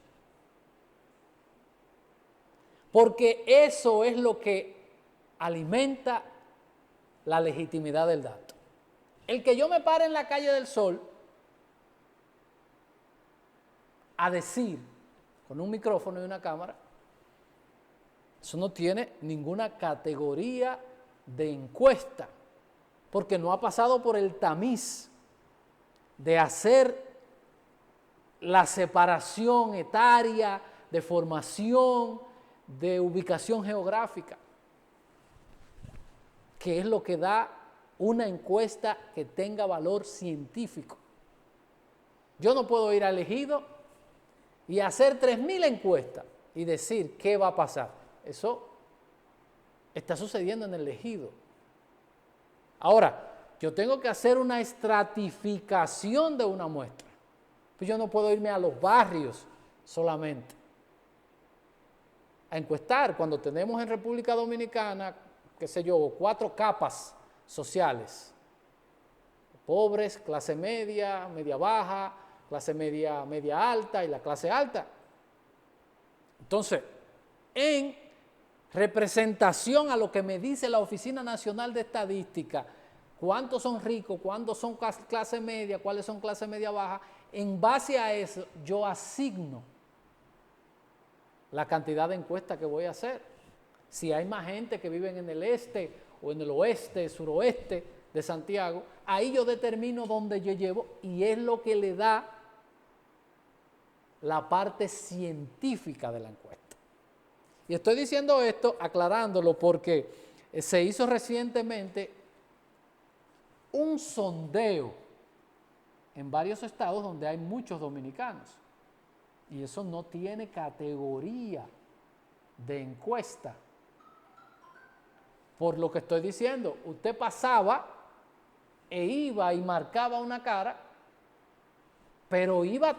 porque eso es lo que alimenta la legitimidad del dato. El que yo me pare en la calle del Sol a decir, con un micrófono y una cámara, eso no tiene ninguna categoría de encuesta, porque no ha pasado por el tamiz de hacer la separación etaria, de formación, de ubicación geográfica, que es lo que da una encuesta que tenga valor científico. Yo no puedo ir al Ejido y hacer 3.000 encuestas y decir qué va a pasar. Eso está sucediendo en el Ejido. Ahora, yo tengo que hacer una estratificación de una muestra. Pues yo no puedo irme a los barrios solamente a encuestar, cuando tenemos en República Dominicana, qué sé yo, 4 capas sociales: pobres, clase media, media baja, clase media, media alta y la clase alta. Entonces, en representación a lo que me dice la Oficina Nacional de Estadística, cuántos son ricos, cuántos son clase media, cuáles son clase media baja, en base a eso yo asigno la cantidad de encuestas que voy a hacer. Si hay más gente que viven en el este o en el oeste, suroeste de Santiago, ahí yo determino dónde yo llevo, y es lo que le da la parte científica de la encuesta. Y estoy diciendo esto aclarándolo porque se hizo recientemente un sondeo en varios estados donde hay muchos dominicanos, y eso no tiene categoría de encuesta. Por lo que estoy diciendo, usted pasaba e iba y marcaba una cara, pero iba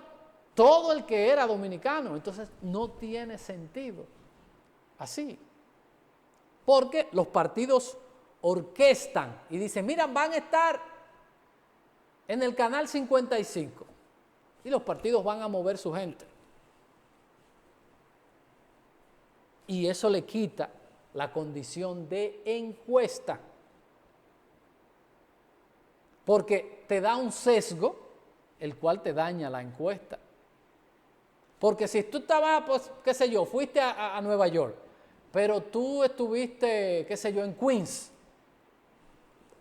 todo el que era dominicano, entonces no tiene sentido así. Porque los partidos orquestan y dicen, mira, van a estar en el canal 55, y los partidos van a mover su gente. Y eso le quita la condición de encuesta, porque te da un sesgo, el cual te daña la encuesta. Porque si tú estabas, pues, qué sé yo, fuiste a Nueva York, pero tú estuviste, qué sé yo, en Queens,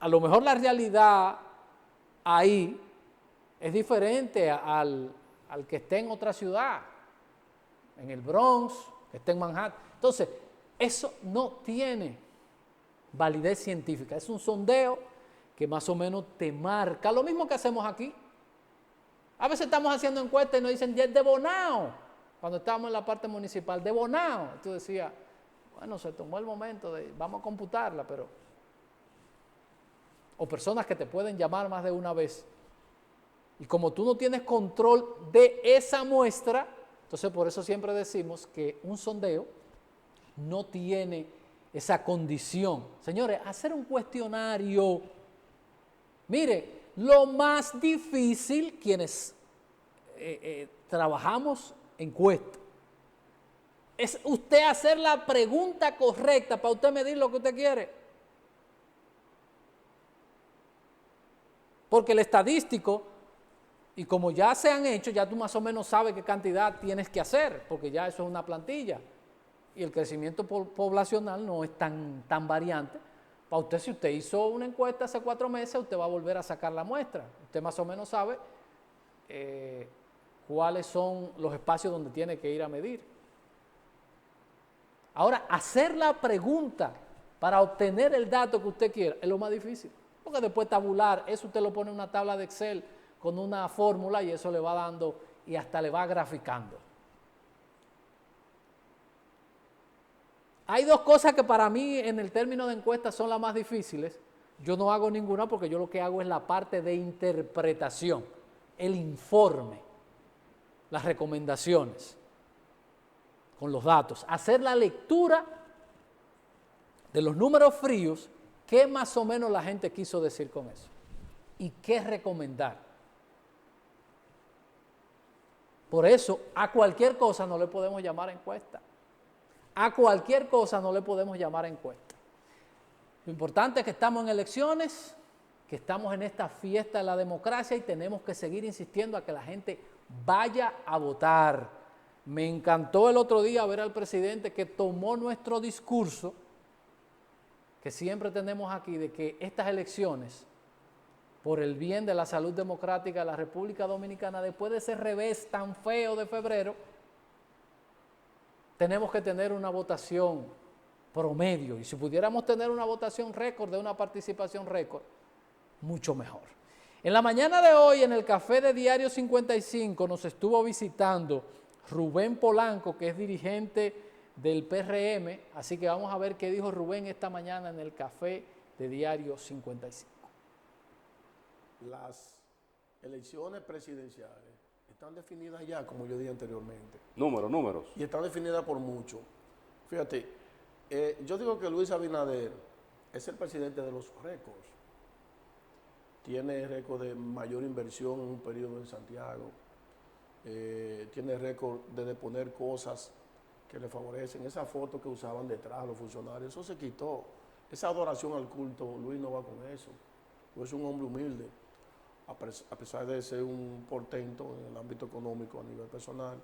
a lo mejor la realidad ahí es diferente al que esté en otra ciudad, en el Bronx, que esté en Manhattan. Entonces, eso no tiene validez científica, es un sondeo que más o menos te marca, lo mismo que hacemos aquí. A veces estamos haciendo encuestas y nos dicen, de Bonao, cuando estábamos en la parte municipal, de Bonao. Tú decías, bueno, se tomó el momento de, vamos a computarla, pero... O personas que te pueden llamar más de una vez Y como tú no tienes control de esa muestra, entonces por eso siempre decimos que un sondeo no tiene esa condición. Señores, hacer un cuestionario, mire, lo más difícil, quienes trabajamos encuestas, es usted hacer la pregunta correcta para usted medir lo que usted quiere. Porque el estadístico, y como ya se han hecho, ya tú más o menos sabes qué cantidad tienes que hacer, porque ya eso es una plantilla. Y el crecimiento poblacional no es tan variante. Para usted, si usted hizo una encuesta hace 4 meses, usted va a volver a sacar la muestra. Usted más o menos sabe cuáles son los espacios donde tiene que ir a medir. Ahora, hacer la pregunta para obtener el dato que usted quiera es lo más difícil. Porque después tabular, eso usted lo pone en una tabla de Excel con una fórmula y eso le va dando y hasta le va graficando. Hay 2 cosas que para mí en el término de encuestas son las más difíciles. Yo no hago ninguna porque yo lo que hago es la parte de interpretación, el informe, las recomendaciones con los datos, hacer la lectura de los números fríos, qué más o menos la gente quiso decir con eso y qué recomendar. Por eso, a cualquier cosa no le podemos llamar encuesta. A cualquier cosa no le podemos llamar encuesta. Lo importante es que estamos en elecciones, que estamos en esta fiesta de la democracia y tenemos que seguir insistiendo a que la gente vaya a votar. Me encantó el otro día ver al presidente que tomó nuestro discurso, que siempre tenemos aquí, de que estas elecciones, por el bien de la salud democrática de la República Dominicana, después de ese revés tan feo de febrero, tenemos que tener una votación promedio. Y si pudiéramos tener una votación récord, de una participación récord, mucho mejor. En la mañana de hoy, en el café de Diario 55, nos estuvo visitando Rubén Polanco, que es dirigente del PRM, así que vamos a ver qué dijo Rubén esta mañana en el café de Diario 55. Las elecciones presidenciales están definidas ya, como yo dije anteriormente. Números. Y están definidas por mucho. Fíjate, yo digo que Luis Abinader es el presidente de los récords. Tiene récord de mayor inversión en un periodo en Santiago. Tiene récord de deponer cosas que le favorecen. Esa foto que usaban detrás los funcionarios, eso se quitó. Esa adoración al culto, Luis no va con eso. Luis es un hombre humilde, a pesar de ser un portento en el ámbito económico a nivel personal.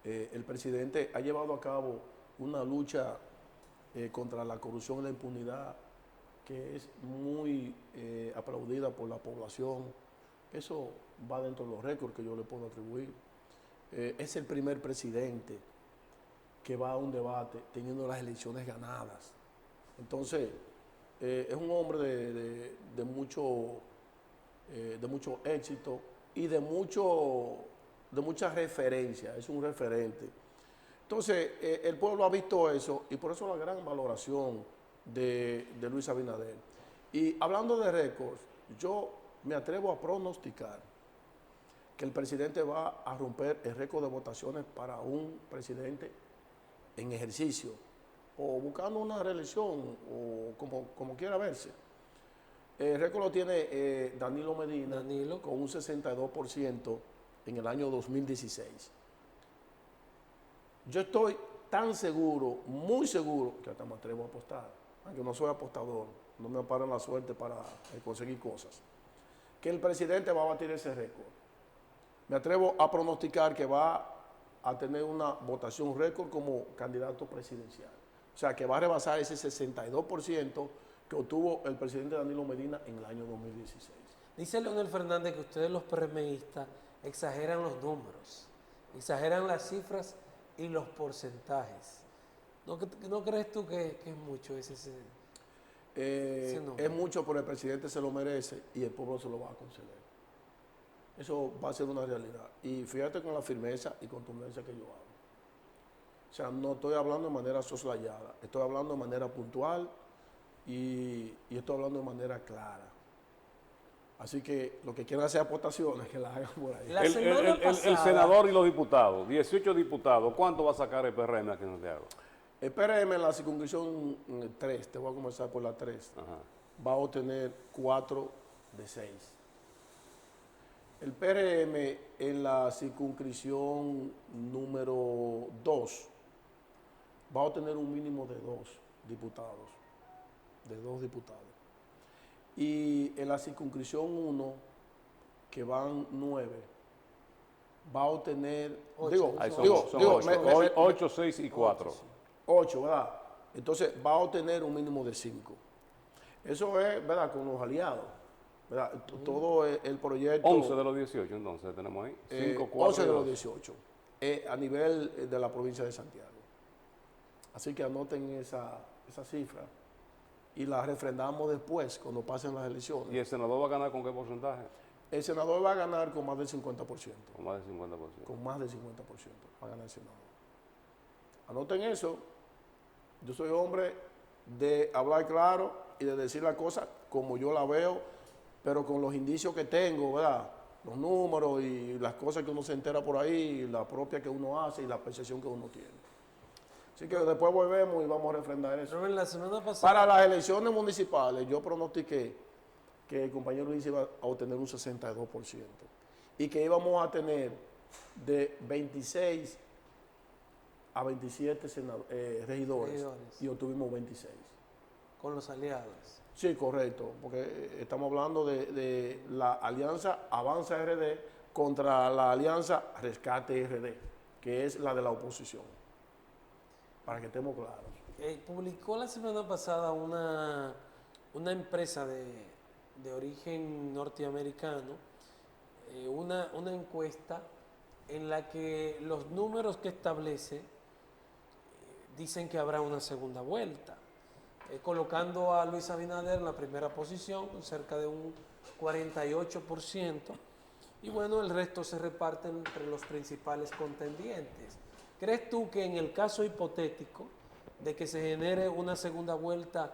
El presidente ha llevado a cabo una lucha contra la corrupción y la impunidad que es muy aplaudida por la población. Eso va dentro de los récords que yo le puedo atribuir. Es el primer presidente que va a un debate teniendo las elecciones ganadas. Entonces, es un hombre de mucho éxito y de mucha referencia, es un referente. Entonces, el pueblo ha visto eso y por eso la gran valoración de Luis Abinader. Y hablando de récords, yo me atrevo a pronosticar que el presidente va a romper el récord de votaciones para un presidente en ejercicio o buscando una reelección o como quiera verse. El récord lo tiene Danilo Medina con un 62% en el año 2016. Yo estoy tan seguro, muy seguro, que hasta me atrevo a apostar, aunque no soy apostador, no me amparo en la suerte para conseguir cosas, que el presidente va a batir ese récord. Me atrevo a pronosticar que va a tener una votación récord como candidato presidencial. O sea, que va a rebasar ese 62% que obtuvo el presidente Danilo Medina en el año 2016. Dice Leonel Fernández que ustedes los PRMistas exageran los números, exageran las cifras y los porcentajes. ¿No crees tú que es mucho ese número? Es mucho, pero el presidente se lo merece y el pueblo se lo va a conceder. Eso va a ser una realidad. Y fíjate con la firmeza y contundencia que yo hablo. O sea, no estoy hablando de manera soslayada, estoy hablando de manera puntual y estoy hablando de manera clara. Así que los que quieran hacer aportaciones, que las hagan por ahí. La El semana el pasada- senador y los diputados, 18 diputados, ¿cuánto va a sacar el PRM aquí en Santiago? El PRM en la circunscripción 3, te voy a comenzar por la 3, Ajá. va a obtener 4 de 6. El PRM en la circunscripción número 2 va a obtener un mínimo de 2 diputados. De 2 diputados. Y en la circunscripción 1, que van 9, va a obtener... Ocho. Ahí son, digo, 8, 6 y 4. 8, ¿verdad? Entonces va a obtener un mínimo de 5. Eso es, ¿verdad? Con los aliados, ¿verdad? Todo el proyecto... 11 de los 18, entonces tenemos ahí. 5, 4 11 de los 18, a nivel de la provincia de Santiago. Así que anoten esa cifra y la refrendamos después, cuando pasen las elecciones. ¿Y el senador va a ganar con qué porcentaje? El senador va a ganar con más del 50%. Con más del 50%. Con más del 50% va a ganar el senador. Anoten eso. Yo soy hombre de hablar claro y de decir las cosas como yo la veo, pero con los indicios que tengo, ¿verdad? Los números y las cosas que uno se entera por ahí, la propia que uno hace y la percepción que uno tiene. Así que después volvemos y vamos a refrendar eso. Robert, la semana pasada... Para las elecciones municipales, yo pronostiqué que el compañero Luis iba a obtener un 62% y que íbamos a tener de 26 a 27 regidores y obtuvimos 26. Con los aliados. Sí, correcto, porque estamos hablando de la alianza Avanza RD contra la alianza Rescate RD, que es la de la oposición, para que estemos claros. Publicó la semana pasada una empresa de origen norteamericano, una encuesta en la que los números que establece dicen que habrá una segunda vuelta, colocando a Luis Abinader en la primera posición con cerca de un 48%, y bueno, el resto se reparte entre los principales contendientes. ¿Crees tú que en el caso hipotético de que se genere una segunda vuelta,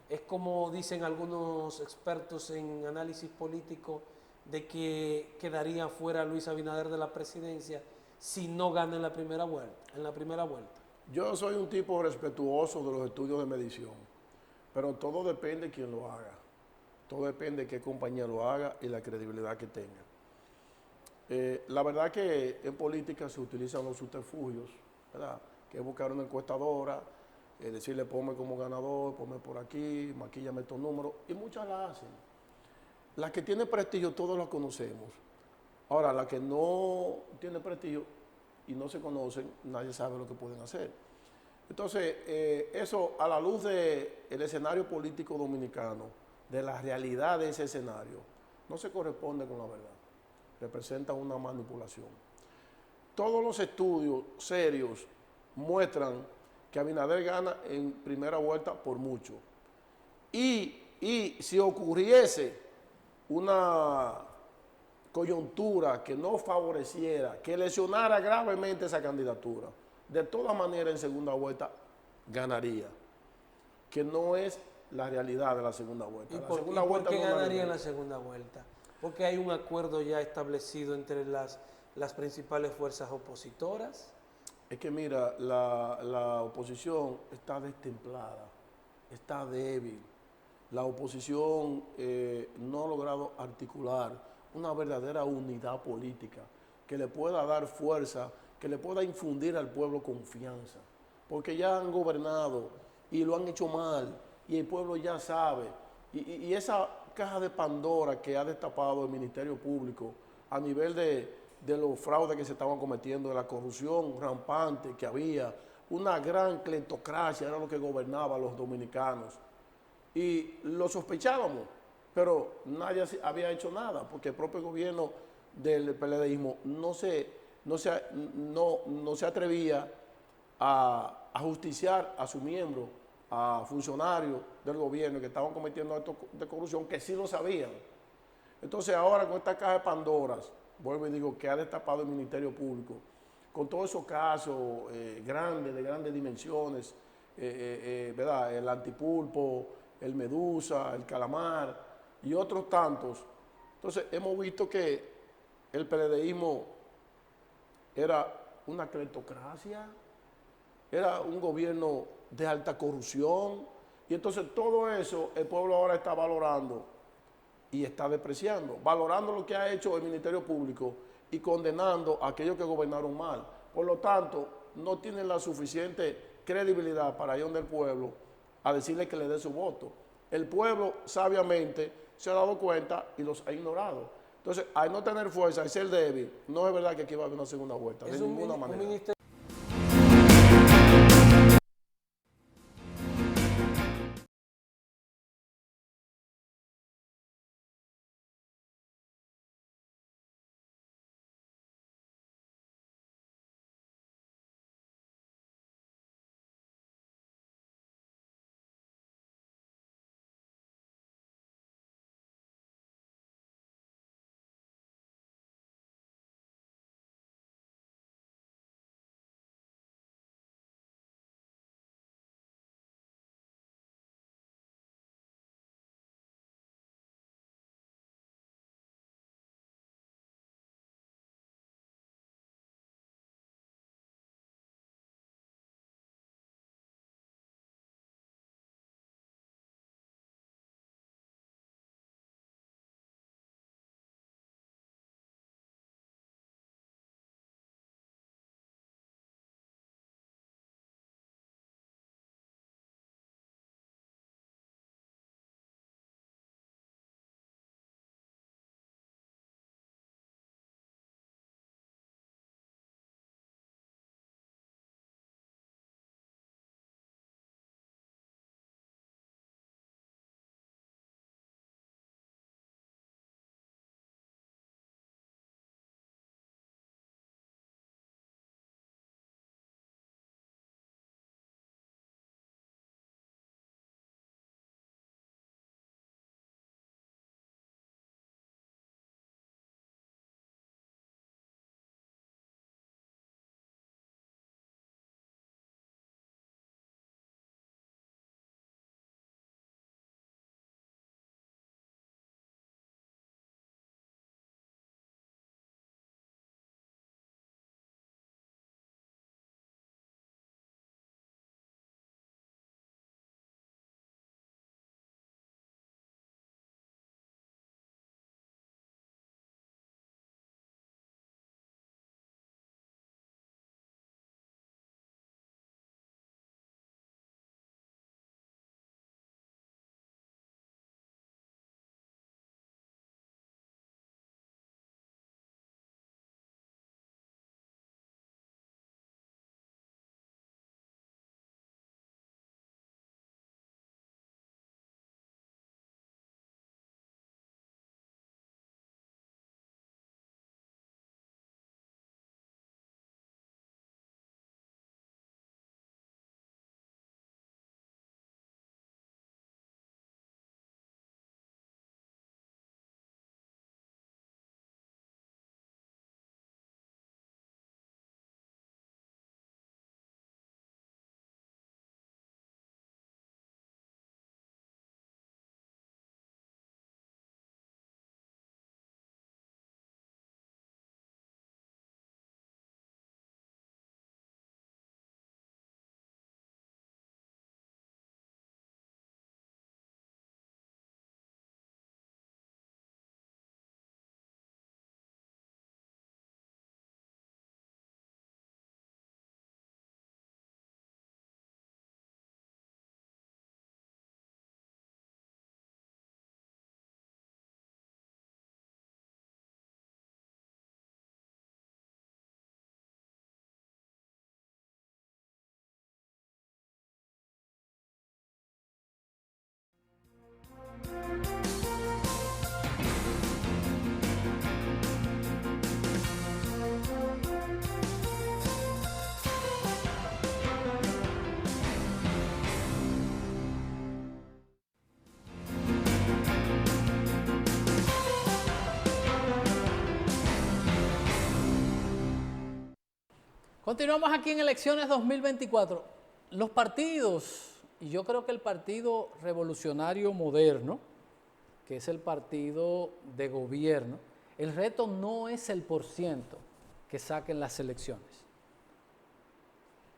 es como dicen algunos expertos en análisis político, de que quedaría fuera Luis Abinader de la presidencia si no gana en la primera vuelta? Yo soy un tipo respetuoso de los estudios de medición, pero todo depende de quién lo haga. Todo depende de qué compañía lo haga y la credibilidad que tenga. La verdad que en política se utilizan los subterfugios, ¿verdad? Que es buscar una encuestadora, decirle ponme como ganador, ponme por aquí, maquíllame estos números, y muchas las hacen. Las que tienen prestigio todos las conocemos. Ahora, las que no tienen prestigio y no se conocen, nadie sabe lo que pueden hacer. Entonces, eso a la luz del escenario político dominicano, de la realidad de ese escenario, no se corresponde con la verdad. Representa una manipulación. Todos los estudios serios muestran que Abinader gana en primera vuelta por mucho. Y si ocurriese una coyuntura que no favoreciera, que lesionara gravemente esa candidatura, de todas maneras en segunda vuelta ganaría, que no es la realidad de la segunda vuelta. ¿Y La por, segunda y por vuelta qué no es la ganaría en la realidad. segunda vuelta? Porque hay un acuerdo ya establecido entre las principales fuerzas opositoras. Es que mira, la oposición está destemplada, está débil. La oposición no ha logrado articular una verdadera unidad política que le pueda dar fuerza, que le pueda infundir al pueblo confianza. Porque ya han gobernado y lo han hecho mal y el pueblo ya sabe. Y esa caja de Pandora que ha destapado el Ministerio Público a nivel de los fraudes que se estaban cometiendo, de la corrupción rampante que había, una gran cleptocracia era lo que gobernaba a los dominicanos. Y lo sospechábamos, pero nadie había hecho nada, porque el propio gobierno del PLDismo no se atrevía a justiciar a sus miembros, a funcionarios del gobierno que estaban cometiendo actos de corrupción, que sí lo sabían. Entonces ahora con esta caja de Pandoras, vuelvo y digo, que ha destapado el Ministerio Público, con todos esos casos de grandes dimensiones, ¿verdad? El Antipulpo, el Medusa, el Calamar y otros tantos. Entonces, hemos visto que el PLDismo era una cleptocracia, era un gobierno de alta corrupción, y entonces todo eso el pueblo ahora está valorando y está despreciando, valorando lo que ha hecho el Ministerio Público y condenando a aquellos que gobernaron mal. Por lo tanto, no tienen la suficiente credibilidad para ir donde el pueblo a decirle que le dé su voto. El pueblo sabiamente se ha dado cuenta y los ha ignorado. Entonces, al no tener fuerza y ser débil, no es verdad que aquí va a haber una segunda vuelta, de ninguna manera. Continuamos aquí en elecciones 2024. Los partidos, y yo creo que el Partido Revolucionario Moderno, que es el partido de gobierno, el reto no es el % que saquen las elecciones,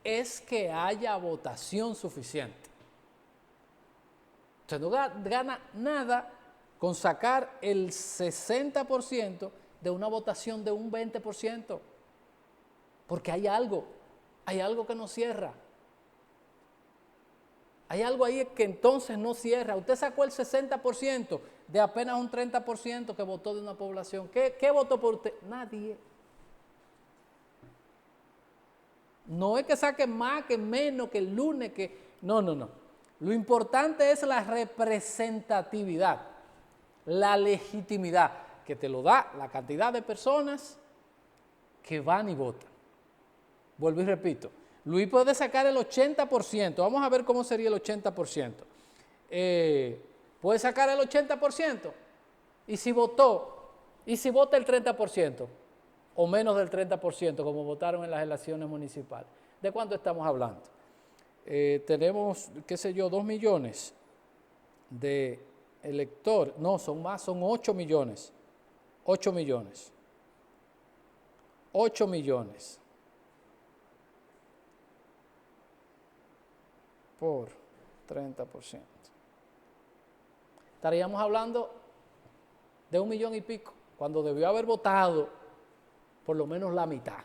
es que haya votación suficiente. Usted no gana nada con sacar el 60% de una votación de un 20%, porque hay algo que no cierra. Hay algo ahí que entonces no cierra. Usted sacó el 60% de apenas un 30% que votó de una población. ¿Qué votó por usted? Nadie. No es que saque más, que menos, que el lunes, que... No. Lo importante es la representatividad, la legitimidad, que te lo da la cantidad de personas que van y votan. Vuelvo y repito, Luis puede sacar el 80%, vamos a ver cómo sería el 80%. Puede sacar el 80%, y si votó, y si vota el 30%, o menos del 30%, como votaron en las elecciones municipales, ¿de cuánto estamos hablando? Tenemos, qué sé yo, 2 millones de electores, no, son más, son 8 millones, 8 millones, 8 millones por 30%. Estaríamos hablando de 1 millón y pico, cuando debió haber votado por lo menos la mitad.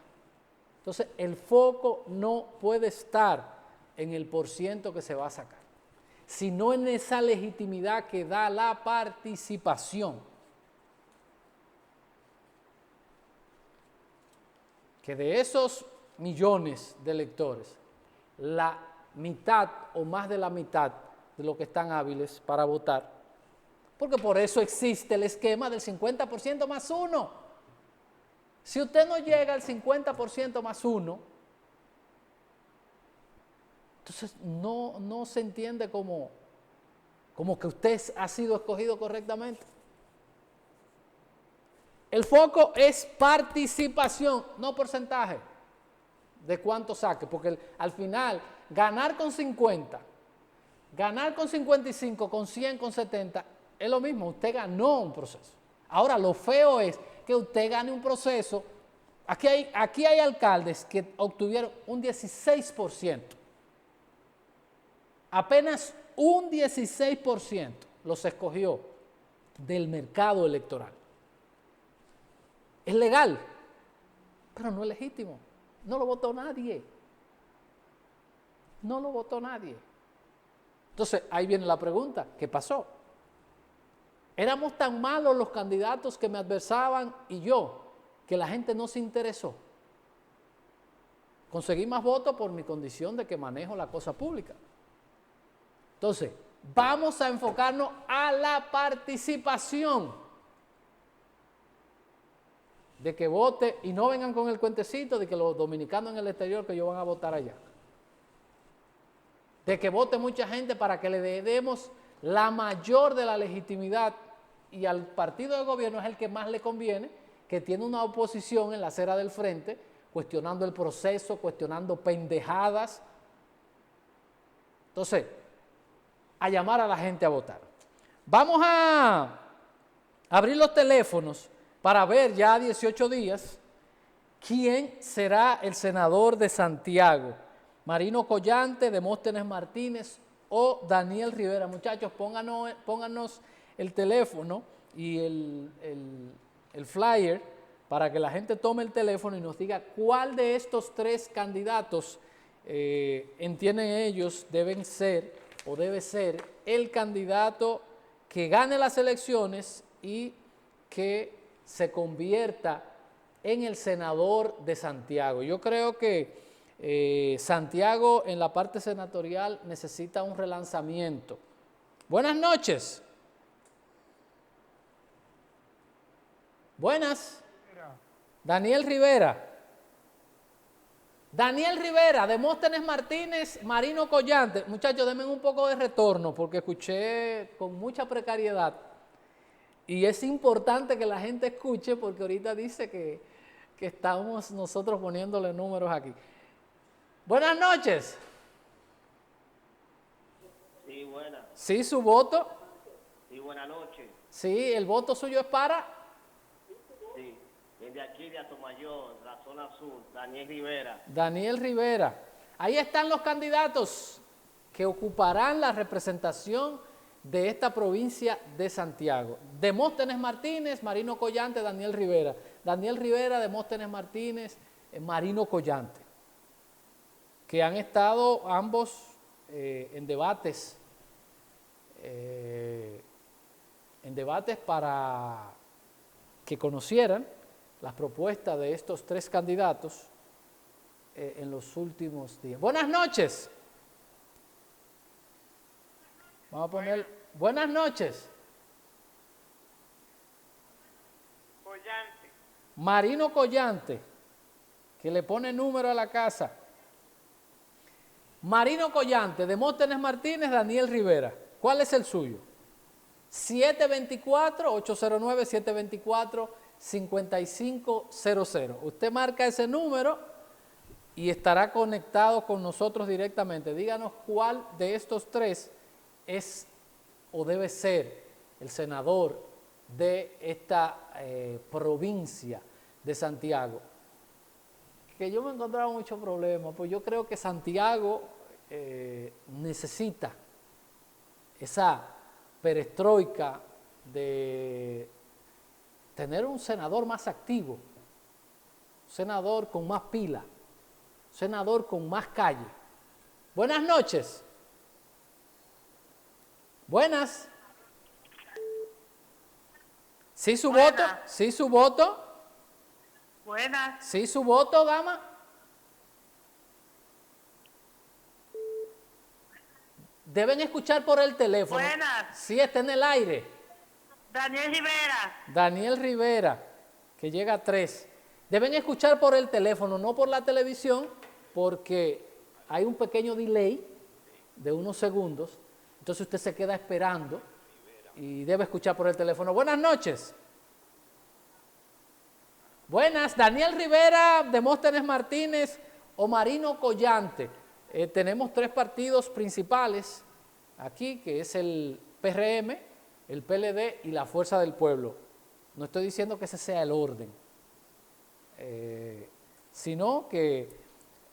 Entonces, el foco no puede estar en el % que se va a sacar, sino en esa legitimidad que da la participación. Que de esos millones de electores, la mitad o más de la mitad de los que están hábiles para votar, porque por eso existe el esquema del 50% más 1. Si usted no llega al 50% más 1, entonces no se entiende como que usted ha sido escogido correctamente. El foco es participación, no porcentaje de cuánto saque, porque al final ganar con 50, ganar con 55, con 100, con 70, es lo mismo, usted ganó un proceso. Ahora, lo feo es que usted gane un proceso. Aquí hay alcaldes que obtuvieron un 16%. Apenas un 16% los escogió del mercado electoral. Es legal, pero no es legítimo. No lo votó nadie. No lo votó nadie. Entonces, ahí viene la pregunta, ¿qué pasó? ¿Éramos tan malos los candidatos que me adversaban y yo, que la gente no se interesó? Conseguí más votos por mi condición de que manejo la cosa pública. Entonces, vamos a enfocarnos a la participación. De que vote y no vengan con el cuentecito de que los dominicanos en el exterior que ellos van a votar allá. De que vote mucha gente para que le demos la mayor de la legitimidad, y al partido de gobierno es el que más le conviene, que tiene una oposición en la acera del frente, cuestionando el proceso, cuestionando pendejadas. Entonces, a llamar a la gente a votar. Vamos a abrir los teléfonos para ver ya 18 días quién será el senador de Santiago, Marino Collante, Demóstenes Martínez o Daniel Rivera. Muchachos, pónganos el teléfono y el flyer para que la gente tome el teléfono y nos diga cuál de estos 3 candidatos entienden ellos debe ser el candidato que gane las elecciones y que se convierta en el senador de Santiago. Yo creo que Santiago en la parte senatorial necesita un relanzamiento. Buenas noches. Buenas. Daniel Rivera. Daniel Rivera, Demóstenes Martínez, Marino Collante. Muchachos, denme un poco de retorno porque escuché con mucha precariedad. Y es importante que la gente escuche porque ahorita dice que estamos nosotros poniéndole números aquí. Buenas noches. Sí, buena. Sí, su voto. Sí, buenas noches. Sí, el voto suyo es para Sí, desde aquí de Atomayor, la zona sur, Daniel Rivera. Daniel Rivera. Ahí están los candidatos que ocuparán la representación de esta provincia de Santiago. Demóstenes Martínez, Marino Collante, Daniel Rivera. Daniel Rivera, Demóstenes Martínez, Marino Collante, que han estado ambos en debates para que conocieran las propuestas de estos tres candidatos en los últimos días. Buenas noches. Vamos a poner, buenas noches. Collante. Marino Collante, que le pone número a la casa. Marino Collante, Demóstenes Martínez, Daniel Rivera. ¿Cuál es el suyo? 724-809-724-5500. Usted marca ese número y estará conectado con nosotros directamente. Díganos cuál de estos tres es o debe ser el senador de esta provincia de Santiago. Que yo me he encontrado muchos problemas, pues yo creo que Santiago necesita esa perestroika de tener un senador más activo, un senador con más pila, un senador con más calle. Buenas noches. Buenas. ¿Sí su Buenas. voto? ¿Sí su voto? Buenas. ¿Sí su voto, dama? Deben escuchar por el teléfono. Buenas. Sí, está en el aire. Daniel Rivera. Daniel Rivera, que llega a 3. Deben escuchar por el teléfono, no por la televisión, porque hay un pequeño delay de unos segundos. Entonces usted se queda esperando y debe escuchar por el teléfono. Buenas noches. Buenas, Daniel Rivera, Demóstenes Martínez o Marino Collante. Tenemos tres partidos principales aquí, que es el PRM, el PLD y la Fuerza del Pueblo. No estoy diciendo que ese sea el orden, sino que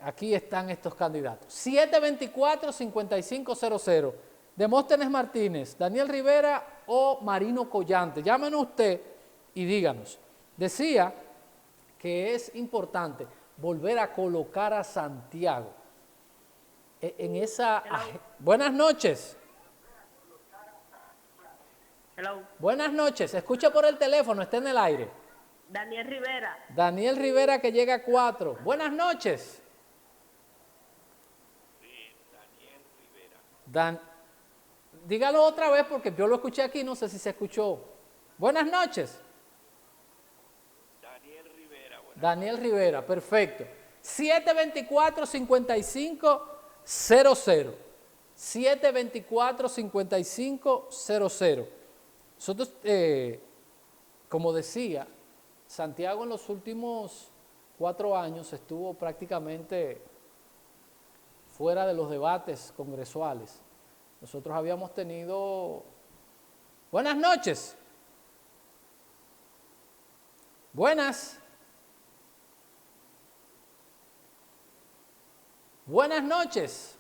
aquí están estos candidatos. 724-5500. Demóstenes Martínez, Daniel Rivera o Marino Collante. Llámenos usted y díganos. Decía que es importante volver a colocar a Santiago en esa... Buenas noches. Hello. Buenas noches. Escucha por el teléfono, está en el aire. Daniel Rivera. Daniel Rivera, que llega a 4. Buenas noches. Dígalo otra vez porque yo lo escuché aquí, no sé si se escuchó. Buenas noches. Daniel Rivera, perfecto. 724-5500. 724-5500. Nosotros, como decía, Santiago en los últimos 4 años estuvo prácticamente fuera de los debates congresuales. Nosotros habíamos tenido... Buenas noches. Buenas. Buenas noches.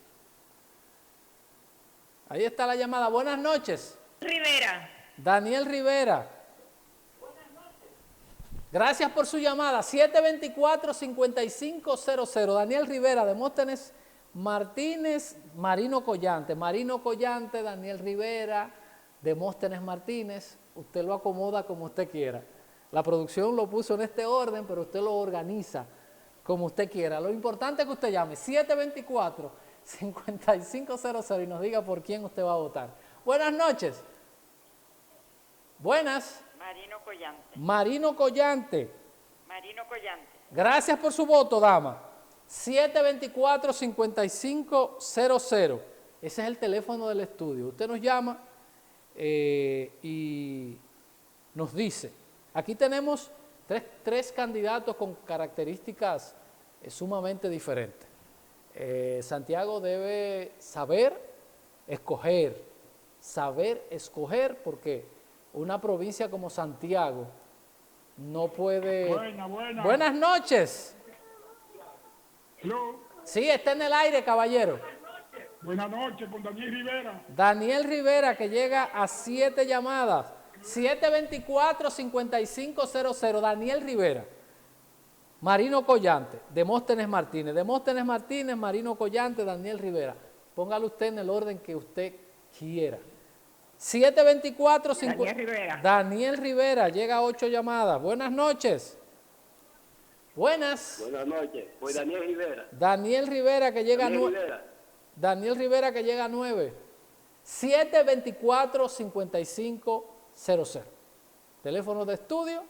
Ahí está la llamada. Buenas noches. Rivera. Daniel Rivera. Gracias por su llamada. 724-5500. Daniel Rivera, Demóstenes Martínez, Marino Collante. Marino Collante, Daniel Rivera, Demóstenes Martínez. Usted lo acomoda como usted quiera. La producción lo puso en este orden, pero usted lo organiza como usted quiera. Lo importante es que usted llame 724-5500 y nos diga por quién usted va a votar. Buenas noches. Buenas. Marino Collante. Marino Collante. Marino Collante. Gracias por su voto, dama. 724-5500. Ese es el teléfono del estudio. Usted nos llama y nos dice. Aquí tenemos tres candidatos con características sumamente diferentes. Santiago debe saber escoger saber escoger, porque una provincia como Santiago no puede... Buenas noches. Hello. Sí, está en el aire, caballero. Buenas noches, con Daniel Rivera. Daniel Rivera, que llega a 7 llamadas. 724-5500. Daniel Rivera. Marino Collante. Demóstenes Martínez. Demóstenes Martínez, Marino Collante, Daniel Rivera. Póngalo usted en el orden que usted quiera. 724 Daniel Rivera. Daniel Rivera, llega a 8 llamadas. Buenas noches. Buenas. Buenas noches. Pues Daniel Rivera. Daniel Rivera, que llega a 9. Rivera. Daniel Rivera, que llega a 9. 724-5500. Teléfono de estudio.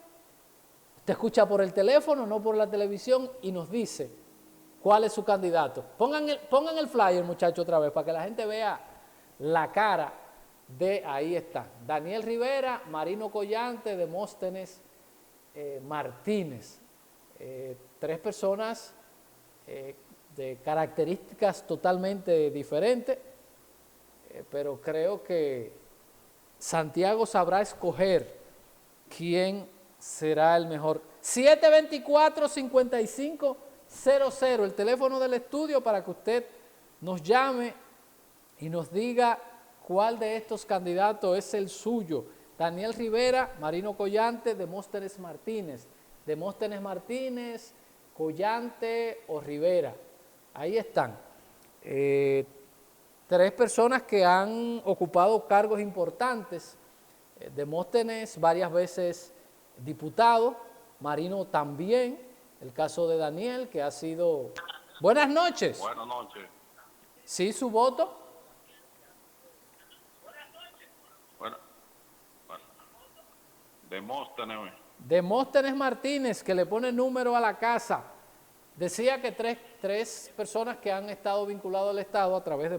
Usted escucha por el teléfono, no por la televisión, y nos dice cuál es su candidato. Pongan el flyer, muchachos, otra vez, para que la gente vea la cara de, ahí está, Daniel Rivera, Marino Collante, Demóstenes Martínez. 3 personas de características totalmente diferentes, pero creo que Santiago sabrá escoger quién será el mejor. 724-5500, el teléfono del estudio para que usted nos llame y nos diga cuál de estos candidatos es el suyo. Daniel Rivera, Marino Collante, Demóstenes Martínez. Demóstenes Martínez, Collante o Rivera. Ahí están. 3 personas que han ocupado cargos importantes. Demóstenes varias veces diputado, Marino también, el caso de Daniel, que ha sido... Buenas noches. Buenas noches. ¿Sí, su voto? Bueno. Demóstenes. Demóstenes Martínez, que le pone número a la casa. Decía que tres personas que han estado vinculados al Estado a través de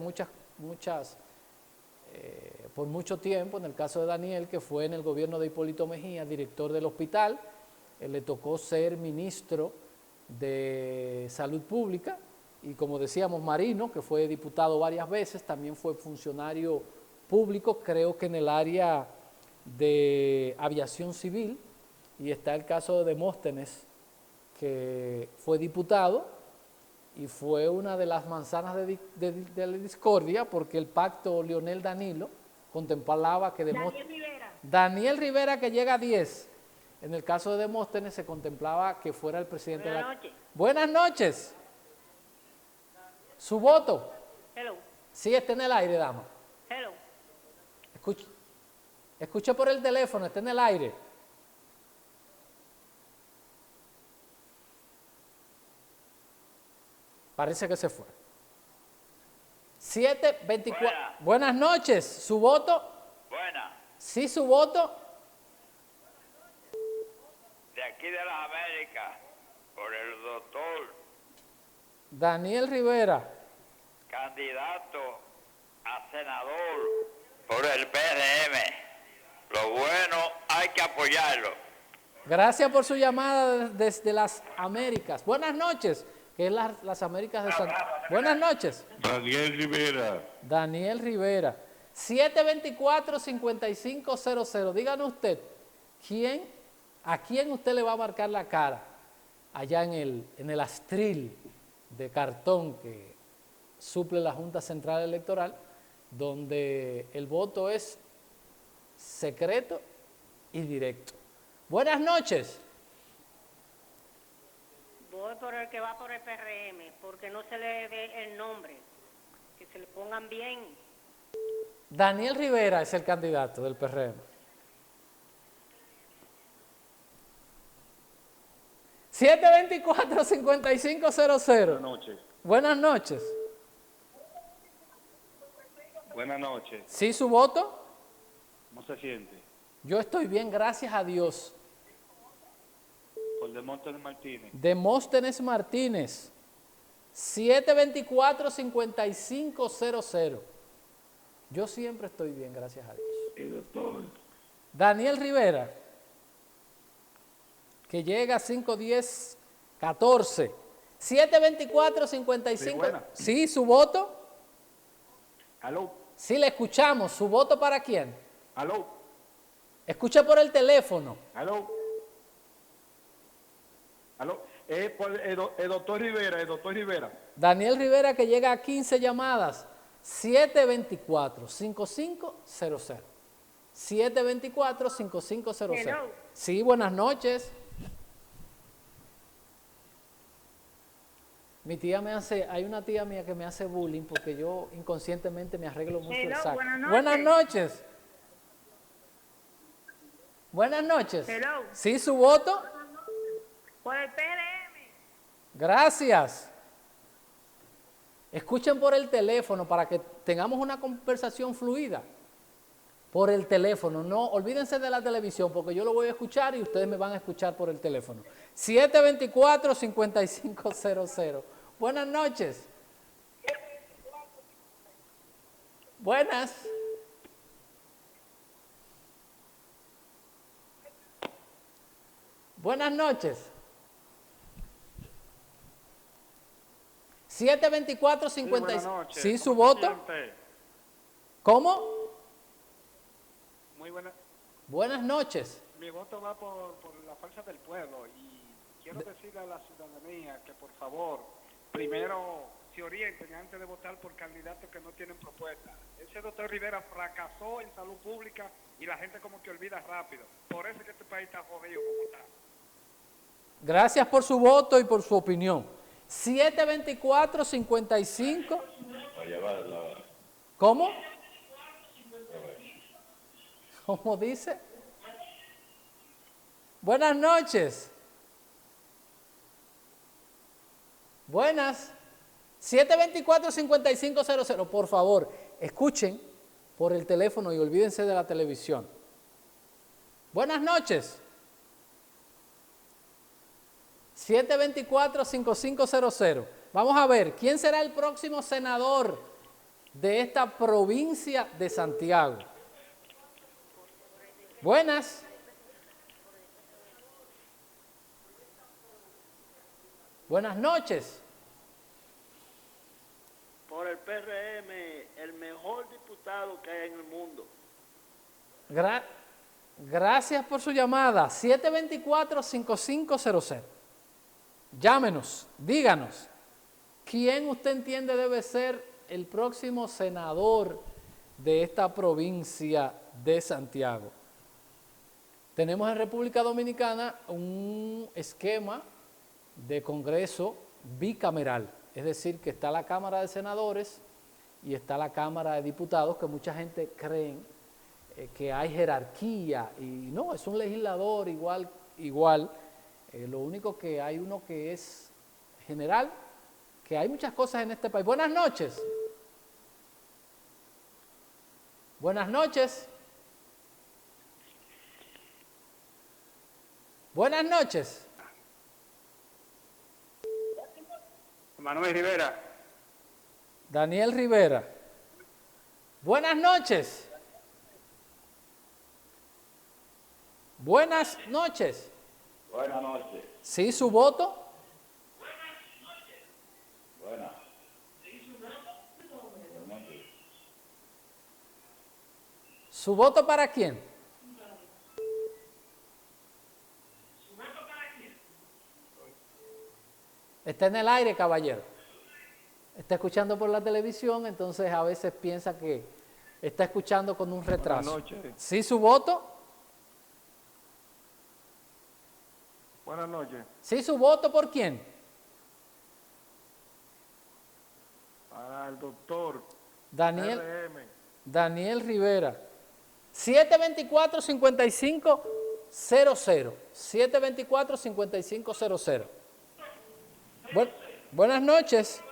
por mucho tiempo, en el caso de Daniel, que fue en el gobierno de Hipólito Mejía, director del hospital, le tocó ser ministro de Salud Pública, y como decíamos, Marino, que fue diputado varias veces, también fue funcionario público, creo que en el área de aviación civil, y está el caso de Demóstenes, que fue diputado, y fue una de las manzanas de la discordia, porque el pacto Leonel-Danilo contemplaba que Daniel Rivera, que llega a 10. En el caso de Demóstenes se contemplaba que fuera el presidente de la... noches. Buenas noches. ¿Su voto? Hello. Sí, está en el aire, dama. Hello. Escuche por el teléfono, está en el aire. Parece que se fue. 724. Buenas noches. ¿Su voto? Buena. Sí, su voto. De aquí de las Américas, por el doctor, Daniel Rivera. candidato a senador por el PRM. Lo bueno hay que apoyarlo. Gracias por su llamada desde las Américas. Buenas noches, que es las Américas de Santiago. Buenas noches. Daniel Rivera. Daniel Rivera. 724-5500. Díganos usted, ¿a quién usted le va a marcar la cara allá en el astril de cartón que suple la Junta Central Electoral, donde el voto es secreto y directo? Buenas noches. Voy por el que va por el PRM, porque no se le ve el nombre. Que se le pongan bien. Daniel Rivera es el candidato del PRM. 724-5500. Buenas noches. Buenas noches. Buenas noches. ¿Sí, su voto? ¿Cómo se siente? Yo estoy bien, gracias a Dios. Por Demóstenes Martínez. Demóstenes Martínez. 724-5500. Yo siempre estoy bien, gracias a Dios. Daniel Rivera, que llega a 510-14. 724-55. Sí, buena. ¿Sí, su voto? ¿Aló? Sí, le escuchamos. ¿Su voto para quién? Aló, Escuche por el teléfono. aló. Aló. El doctor Rivera, el doctor Rivera. Daniel Rivera, que llega a 15 llamadas. 724-5500. 724-5500. Hello. Sí, buenas noches. Mi tía me hace, hay una tía mía que me hace bullying porque yo inconscientemente me arreglo mucho el Hello, saco. buenas noches. Buenas noches. Buenas noches. Hello. ¿Sí, su voto? Por el PRM. Gracias. Escuchen por el teléfono para que tengamos una conversación fluida. Por el teléfono, no olvídense de la televisión porque yo lo voy a escuchar y ustedes me van a escuchar por el teléfono. 724-5500. Buenas noches. Buenas. Buenas noches. 724-55. buenas noches. ¿Sí, su ¿Cómo se voto? siente? ¿Cómo? Muy buena. Buenas noches. Mi voto va por la fuerza del pueblo y quiero decirle a la ciudadanía que por favor, primero se orienten antes de votar por candidatos que no tienen propuesta. Ese doctor Rivera fracasó en salud pública y la gente como que olvida rápido. Por eso es que este país está jodido como está. Gracias por su voto y por su opinión. 724-55. ¿Cómo? ¿Cómo dice? Buenas noches. Buenas. 724-5500. Por favor, escuchen por el teléfono y olvídense de la televisión. Buenas noches. 724-5500. Vamos a ver, ¿quién será el próximo senador de esta provincia de Santiago? Buenas. Buenas noches. Por el PRM, el mejor diputado que hay en el mundo. Gracias por su llamada. 724-5500. Llámenos, díganos, ¿quién usted entiende debe ser el próximo senador de esta provincia de Santiago? Tenemos en República Dominicana un esquema de Congreso bicameral, es decir, que está la Cámara de Senadores y está la Cámara de Diputados, que mucha gente cree que hay jerarquía, y no, es un legislador igual. Lo único que hay uno que es general, que hay muchas cosas en este país. Buenas noches. Buenas noches. Buenas noches. Manuel Rivera. Daniel Rivera. Buenas noches. Buenas noches. Buenas noches. ¿Sí, su voto? Buenas. ¿Su voto para quién? Está en el aire, caballero. Está escuchando por la televisión, entonces a veces piensa que está escuchando con un retraso. Buenas noches. ¿Sí, su voto? Buenas noches. ¿Sí, su voto por quién? Para el doctor Daniel, PRM. Daniel Rivera. 724-5500. 724-5500. Buenas noches.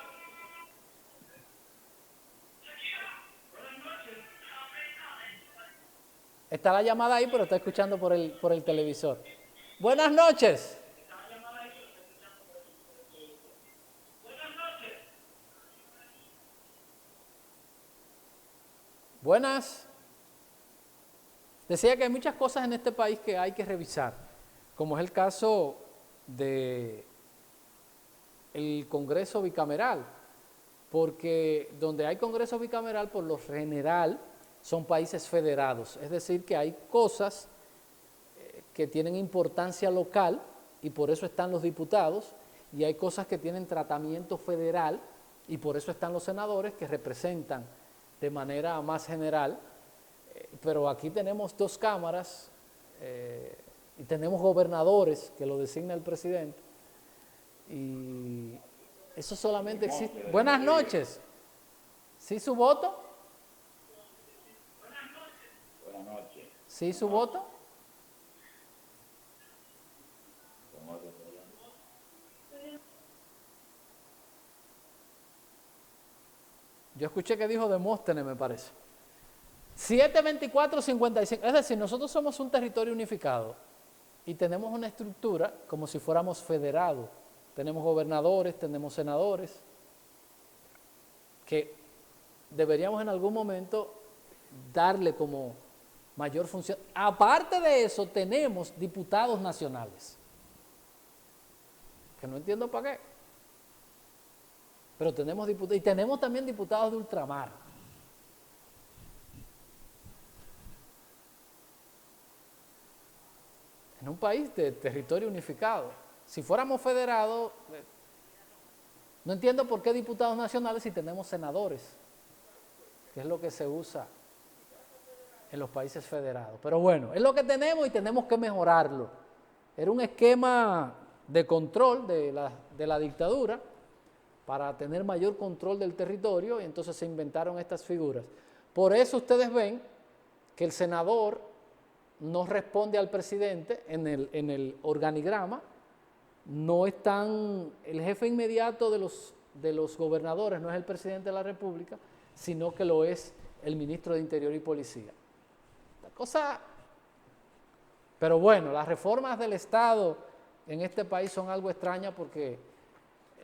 Está la llamada ahí, pero está escuchando por el televisor. Buenas noches. Buenas. Decía que hay muchas cosas en este país que hay que revisar, como es el caso de el Congreso bicameral. porque donde hay Congreso bicameral, por lo general, son países federados. Es decir, que hay cosas que tienen importancia local y por eso están los diputados, y hay cosas que tienen tratamiento federal y por eso están los senadores que representan de manera más general. Pero aquí tenemos 2 cámaras y tenemos gobernadores que lo designa el presidente y eso solamente existe. Buenas noches. ¿Sí su voto? Buenas noches. ¿Sí su voto? Yo escuché que dijo Demóstenes, me parece. 724-55. Es decir, nosotros somos un territorio unificado y tenemos una estructura como si fuéramos federados. Tenemos gobernadores, tenemos senadores, que deberíamos en algún momento darle como mayor función. Aparte de eso, tenemos diputados nacionales, que no entiendo para qué. Pero tenemos diputados, y tenemos también diputados de ultramar. En un país de territorio unificado. Si fuéramos federados, no entiendo por qué diputados nacionales si tenemos senadores, que es lo que se usa en los países federados. Pero bueno, es lo que tenemos y tenemos que mejorarlo. Era un esquema de control de la dictadura, para tener mayor control del territorio, y entonces se inventaron estas figuras. Por eso ustedes ven que el senador no responde al presidente en el organigrama, no están, el jefe inmediato de los gobernadores no es el presidente de la República, sino que lo es el ministro de Interior y Policía. La cosa, pero bueno, las reformas del Estado en este país son algo extrañas porque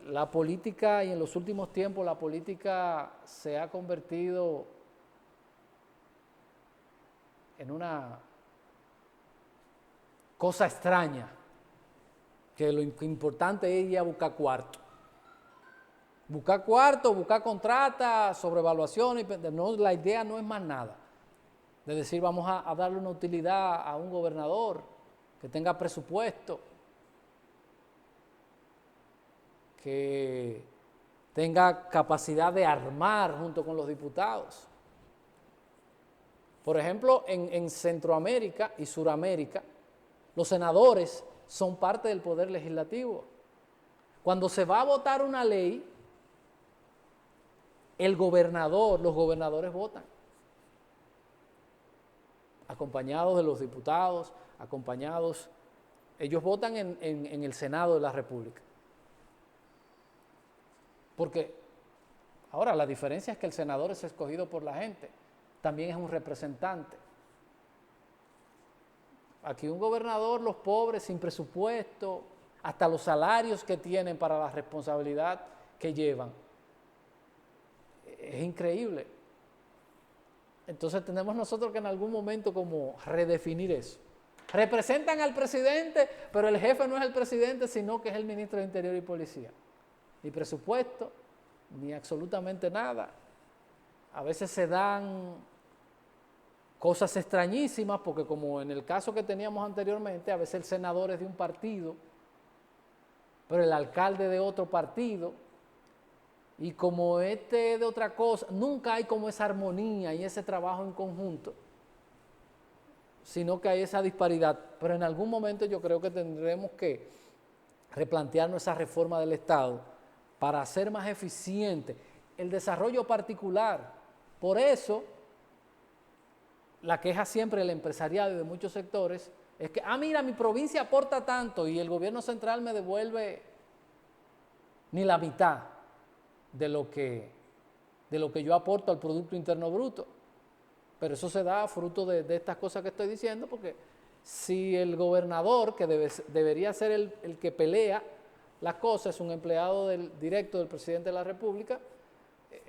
la política, y en los últimos tiempos la política se ha convertido en una cosa extraña, que lo importante es ir a buscar cuarto. Buscar cuarto, buscar contratas, sobrevaluaciones, no, la idea no es más nada. De decir, vamos a darle una utilidad a un gobernador que tenga presupuesto, que tenga capacidad de armar junto con los diputados. Por ejemplo, en Centroamérica y Suramérica, los senadores son parte del poder legislativo. Cuando se va a votar una ley, los gobernadores votan, acompañados de los diputados, ellos votan en el Senado de la República. Porque ahora la diferencia es que el senador es escogido por la gente, también es un representante. Aquí un gobernador, los pobres, sin presupuesto, hasta los salarios que tienen para la responsabilidad que llevan, es increíble. Entonces tenemos nosotros que en algún momento como redefinir eso. Representan al presidente, pero el jefe no es el presidente, sino que es el ministro de Interior y Policía. Ni presupuesto, ni absolutamente nada. A veces se dan cosas extrañísimas, porque como en el caso que teníamos anteriormente, a veces el senador es de un partido, pero el alcalde de otro partido, y como este de otra cosa, nunca hay como esa armonía y ese trabajo en conjunto, sino que hay esa disparidad. Pero en algún momento yo creo que tendremos que replantearnos esa reforma del Estado, para hacer más eficiente el desarrollo particular. Por eso, la queja siempre del empresariado y de muchos sectores es que, mira, mi provincia aporta tanto y el gobierno central me devuelve ni la mitad de lo que yo aporto al Producto Interno Bruto. Pero eso se da fruto de estas cosas que estoy diciendo, porque si el gobernador, que debería ser el que pelea las cosas, es un empleado directo del presidente de la República,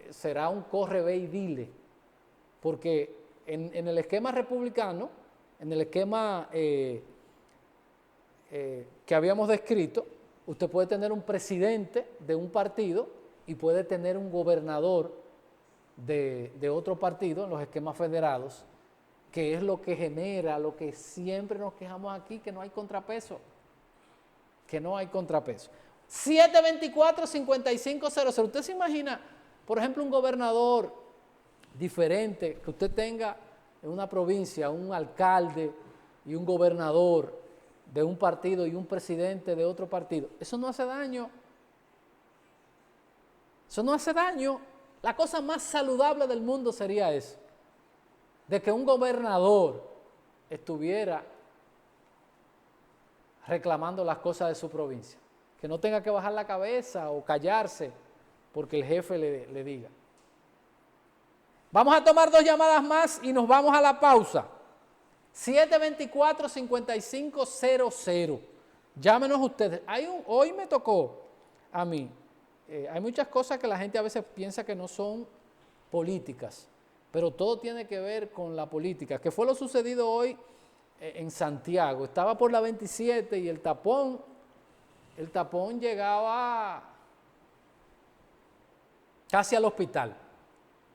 será un corre, ve y dile. Porque en el esquema republicano, en el esquema que habíamos descrito, usted puede tener un presidente de un partido y puede tener un gobernador de otro partido en los esquemas federados, que es lo que genera, lo que siempre nos quejamos aquí, que no hay contrapeso. Que no hay contrapeso. 724-5500. Usted se imagina, por ejemplo, un gobernador diferente, que usted tenga en una provincia un alcalde y un gobernador de un partido y un presidente de otro partido. Eso no hace daño. Eso no hace daño. La cosa más saludable del mundo sería eso, de que un gobernador estuviera reclamando las cosas de su provincia, que no tenga que bajar la cabeza o callarse porque el jefe le diga. Vamos a tomar 2 llamadas más y nos vamos a la pausa. 724-5500. Llámenos ustedes. Hoy me tocó a mí. Hay muchas cosas que la gente a veces piensa que no son políticas, pero todo tiene que ver con la política. ¿Qué fue lo sucedido hoy en Santiago? Estaba por la 27 y el tapón llegaba casi al hospital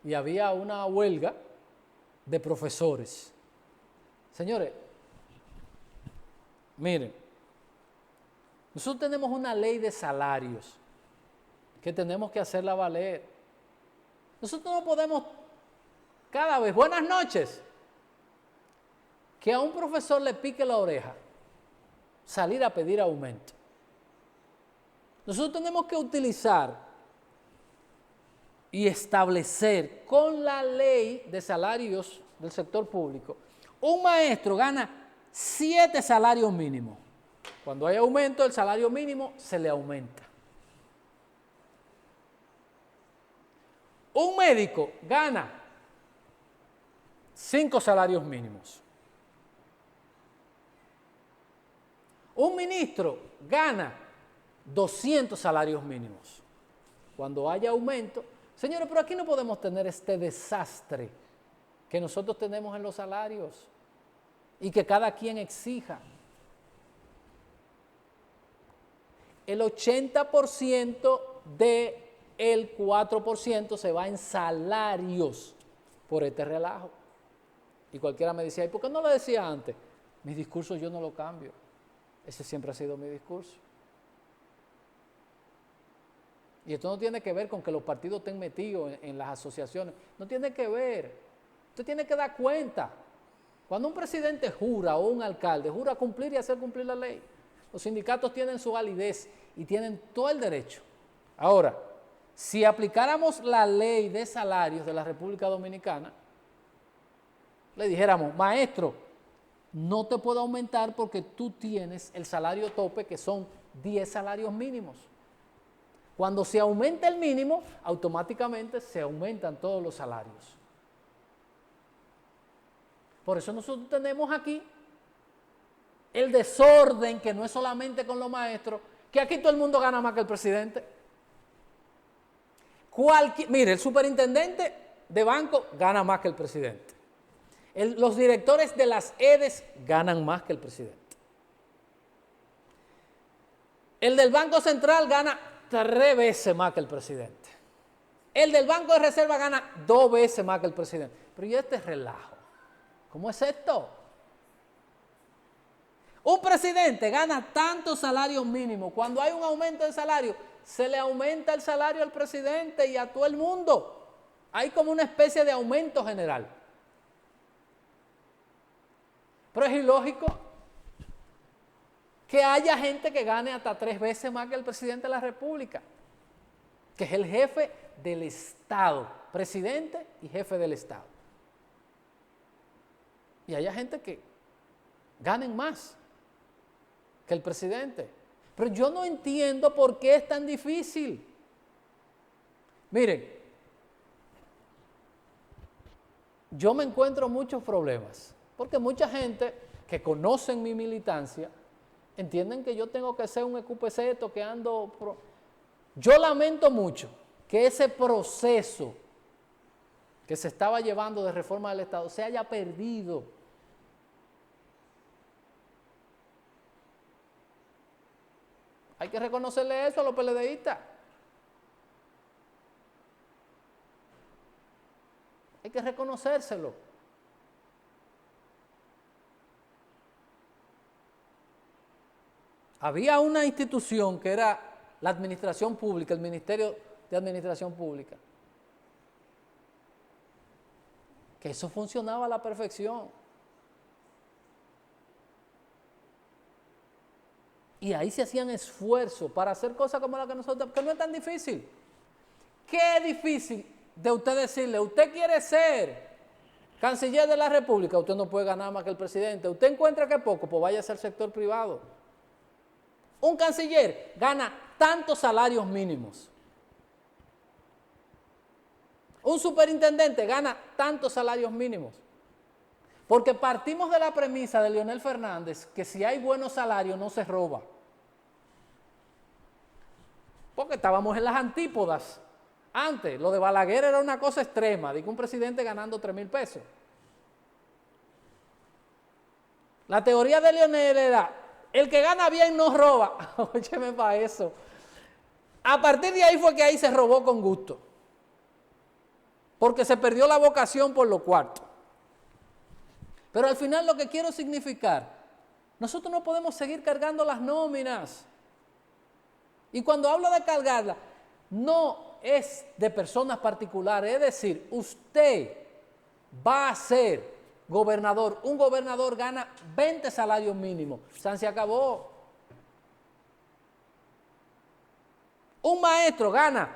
y había una huelga de profesores. Señores, miren, nosotros tenemos una ley de salarios que tenemos que hacerla valer. Nosotros no podemos cada vez, buenas noches, que a un profesor le pique la oreja, salir a pedir aumento. Nosotros tenemos que utilizar y establecer con la ley de salarios del sector público. Un maestro gana 7 salarios mínimos. Cuando hay aumento, el salario mínimo se le aumenta. Un médico gana 5 salarios mínimos. Un ministro gana 200 salarios mínimos. Cuando haya aumento, señores, pero aquí no podemos tener este desastre que nosotros tenemos en los salarios y que cada quien exija. El 80% del 4% se va en salarios por este relajo. Y cualquiera me decía, ¿y por qué no lo decía antes? Mis discursos yo no lo cambio. Ese siempre ha sido mi discurso. Y esto no tiene que ver con que los partidos estén metidos en las asociaciones. No tiene que ver. Usted tiene que dar cuenta. Cuando un presidente jura o un alcalde jura cumplir y hacer cumplir la ley, los sindicatos tienen su validez y tienen todo el derecho. Ahora, si aplicáramos la ley de salarios de la República Dominicana, le dijéramos, maestro, no te puedo aumentar porque tú tienes el salario tope que son 10 salarios mínimos. Cuando se aumenta el mínimo, automáticamente se aumentan todos los salarios. Por eso nosotros tenemos aquí el desorden, que no es solamente con los maestros, que aquí todo el mundo gana más que el presidente. Mire, el superintendente de banco gana más que el presidente. Los directores de las EDES ganan más que el presidente. El del Banco Central gana 3 veces más que el presidente. El del Banco de Reserva gana 2 veces más que el presidente. Pero ¿y este relajo? ¿Cómo es esto? Un presidente gana tantos salarios mínimos. Cuando hay un aumento de salario, se le aumenta el salario al presidente y a todo el mundo. Hay como una especie de aumento general. Pero es ilógico que haya gente que gane hasta 3 veces más que el presidente de la República, que es el jefe del Estado, presidente y jefe del Estado. Y haya gente que ganen más que el presidente. Pero yo no entiendo por qué es tan difícil. Miren, yo me encuentro muchos problemas, porque mucha gente que conocen mi militancia entienden que yo tengo que ser un escupeceto que ando... Yo lamento mucho que ese proceso que se estaba llevando de reforma del Estado se haya perdido. Hay que reconocerle eso a los PLDistas. Hay que reconocérselo. Había una institución que era la administración pública, el Ministerio de Administración Pública, que eso funcionaba a la perfección. Y ahí se hacían esfuerzos para hacer cosas como la que nosotros, que no es tan difícil. ¿Qué es difícil de usted decirle, usted quiere ser canciller de la República? Usted no puede ganar más que el presidente. Usted encuentra que poco, pues váyase al sector privado. Un canciller gana tantos salarios mínimos. Un superintendente gana tantos salarios mínimos. Porque partimos de la premisa de Leonel Fernández que si hay buenos salarios no se roba. Porque estábamos en las antípodas. Antes, lo de Balaguer era una cosa extrema, de que un presidente ganando 3,000 pesos. La teoría de Leonel era, el que gana bien no roba. Óyeme para eso. A partir de ahí fue que ahí se robó con gusto. Porque se perdió la vocación por los cuartos. Pero al final lo que quiero significar, nosotros no podemos seguir cargando las nóminas. Y cuando hablo de cargarlas, no es de personas particulares, es decir, usted va a ser gobernador. Un gobernador gana 20 salarios mínimos. Se acabó. Un maestro gana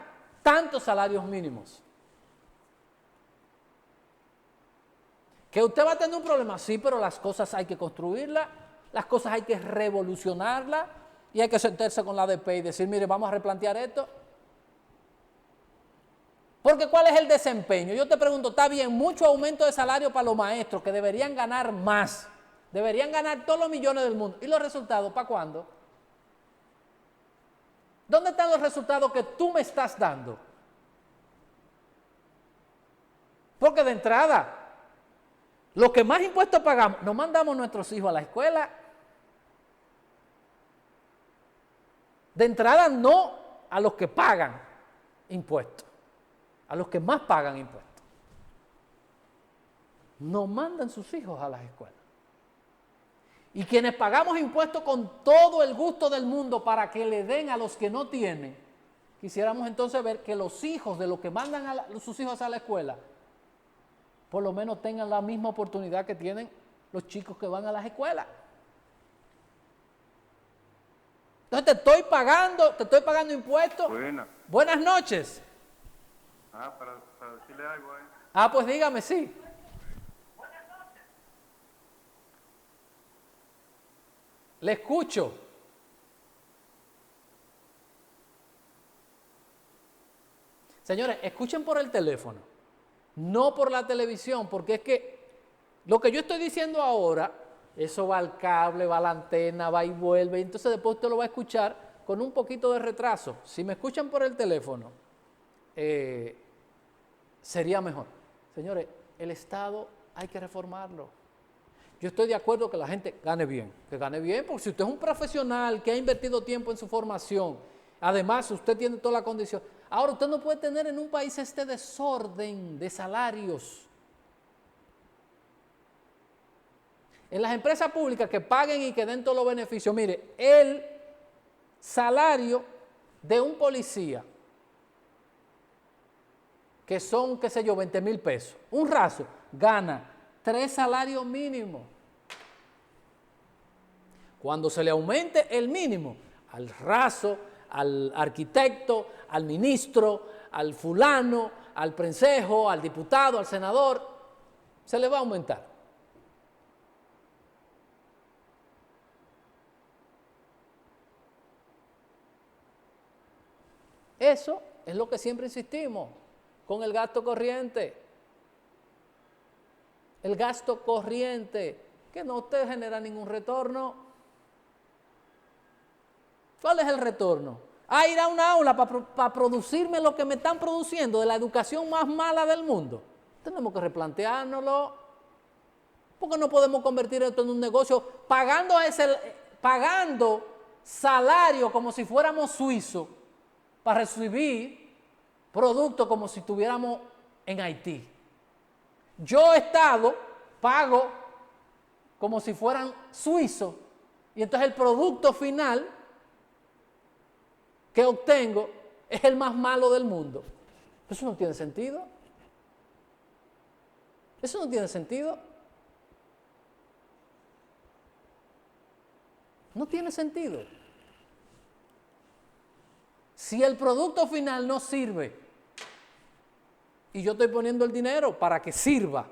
tantos salarios mínimos. ¿Que usted va a tener un problema? Sí, pero las cosas hay que construirlas, las cosas hay que revolucionarlas y hay que sentarse con la ADP y decir, mire, vamos a replantear esto. Porque ¿cuál es el desempeño? Yo te pregunto, está bien, mucho aumento de salario para los maestros que deberían ganar más, deberían ganar todos los millones del mundo. ¿Y los resultados para cuándo? ¿Dónde están los resultados que tú me estás dando? Porque de entrada, los que más impuestos pagamos, nos mandamos nuestros hijos a la escuela. De entrada no a los que pagan impuestos, a los que más pagan impuestos. No mandan sus hijos a las escuelas. Y quienes pagamos impuestos con todo el gusto del mundo para que le den a los que no tienen, quisiéramos entonces ver que los hijos de los que mandan a sus hijos a la escuela por lo menos tengan la misma oportunidad que tienen los chicos que van a las escuelas. Entonces te estoy pagando impuestos. Buenas noches. Para decirle algo ahí. Pues dígame, sí. Le escucho. Señores, escuchen por el teléfono. No por la televisión, porque es que lo que yo estoy diciendo ahora, eso va al cable, va a la antena, va y vuelve, y entonces después usted lo va a escuchar con un poquito de retraso. Si me escuchan por el teléfono, sería mejor. Señores, el Estado hay que reformarlo. Yo estoy de acuerdo que la gente gane bien, porque si usted es un profesional que ha invertido tiempo en su formación, además usted tiene toda la condición. Ahora usted no puede tener en un país este desorden de salarios. En las empresas públicas que paguen y que den todos los beneficios, mire, el salario de un policía, que son, qué sé yo, 20,000 pesos, un raso, gana 3 salarios mínimos. Cuando se le aumente el mínimo al raso, al arquitecto, al ministro, al fulano, al prensejo, al diputado, al senador, se le va a aumentar. Eso es lo que siempre insistimos con el gasto corriente. El gasto corriente, que no te genera ningún retorno. ¿Cuál es el retorno? Ir a una aula para producirme lo que me están produciendo de la educación más mala del mundo. Tenemos que replanteárnoslo. Porque no podemos convertir esto en un negocio pagando salario como si fuéramos suizos para recibir productos como si estuviéramos en Haití. Yo, Estado, pago como si fueran suizos, y entonces el producto final que obtengo es el más malo del mundo. Eso no tiene sentido. Eso no tiene sentido. No tiene sentido. Si el producto final no sirve y yo estoy poniendo el dinero para que sirva,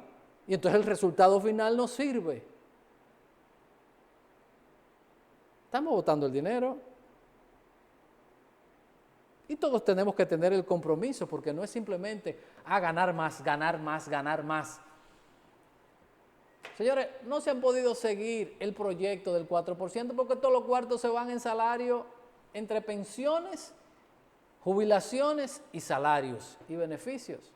y entonces el resultado final no sirve, estamos botando el dinero. Y todos tenemos que tener el compromiso, porque no es simplemente ganar más, ganar más, ganar más. Señores, no se han podido seguir el proyecto del 4% porque todos los cuartos se van en salario entre pensiones, jubilaciones y salarios y beneficios.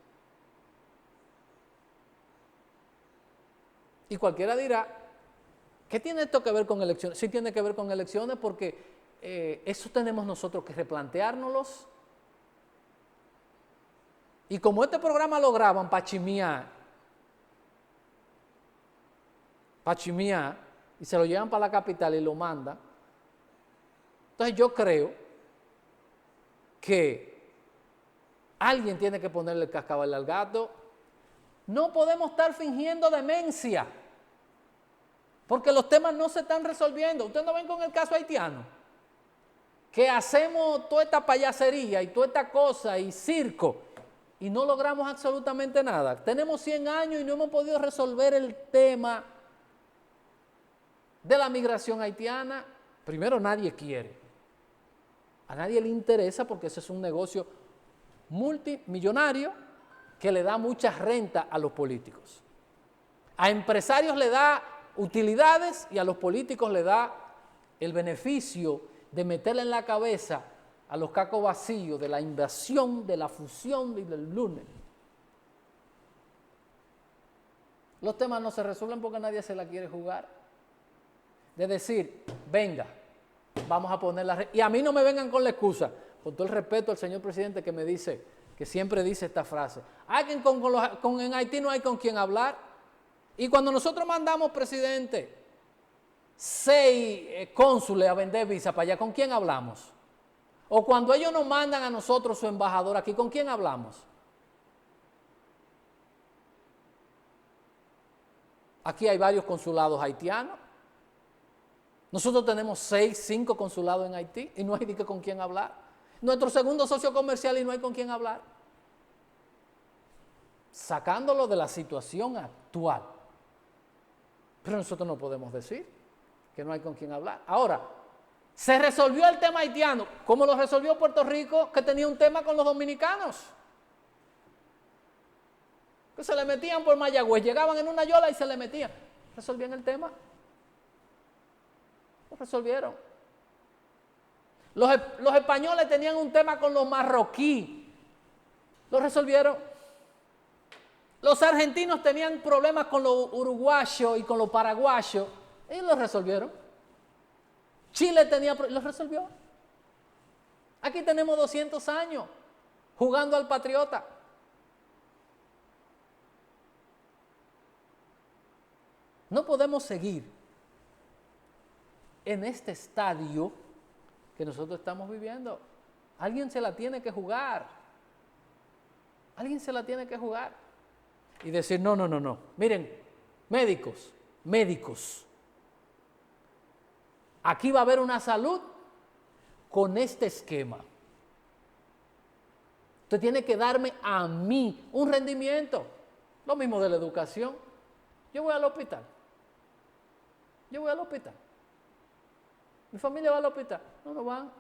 Y cualquiera dirá, ¿qué tiene esto que ver con elecciones? Sí tiene que ver con elecciones porque eso tenemos nosotros que replanteárnoslos. Y como este programa lo graban para chimiar, y se lo llevan para la capital y lo mandan, entonces yo creo que alguien tiene que ponerle el cascabel al gato. No podemos estar fingiendo demencia, porque los temas no se están resolviendo. Ustedes no ven con el caso haitiano, que hacemos toda esta payasería y toda esta cosa y circo y no logramos absolutamente nada. Tenemos 100 años y no hemos podido resolver el tema de la migración haitiana. Primero, nadie quiere. A nadie le interesa porque ese es un negocio multimillonario que le da mucha renta a los políticos. A empresarios le da utilidades y a los políticos le da el beneficio de meterle en la cabeza a los cacos vacíos de la invasión, de la fusión y del lunes. Los temas no se resuelven porque nadie se la quiere jugar. De decir, venga, vamos a poner la... Y a mí no me vengan con la excusa, con todo el respeto al señor presidente que me dice, que siempre dice esta frase, en Haití no hay con quien hablar. Y cuando nosotros mandamos, presidente, 6 cónsules a vender visa para allá, ¿con quién hablamos? O cuando ellos nos mandan a nosotros su embajador aquí, ¿con quién hablamos? Aquí hay varios consulados haitianos. Nosotros tenemos 6, 5 consulados en Haití y no hay ni con quién hablar. Nuestro segundo socio comercial y no hay con quién hablar. Sacándolo de la situación actual. Pero nosotros no podemos decir que no hay con quién hablar. Ahora, se resolvió el tema haitiano, como lo resolvió Puerto Rico, que tenía un tema con los dominicanos. Que se le metían por Mayagüez, llegaban en una yola y se le metían. ¿Resolvían el tema? Lo resolvieron. Los españoles tenían un tema con los marroquíes. Lo resolvieron. Los argentinos tenían problemas con los uruguayos y con los paraguayos. Ellos lo resolvieron. Chile tenía problemas, lo resolvió. Aquí tenemos 200 años jugando al patriota. No podemos seguir en este estadio que nosotros estamos viviendo. Alguien se la tiene que jugar. Alguien se la tiene que jugar. Y decir, no. Miren, médicos. Aquí va a haber una salud con este esquema. Usted tiene que darme a mí un rendimiento. Lo mismo de la educación. Yo voy al hospital. Mi familia va al hospital. No van.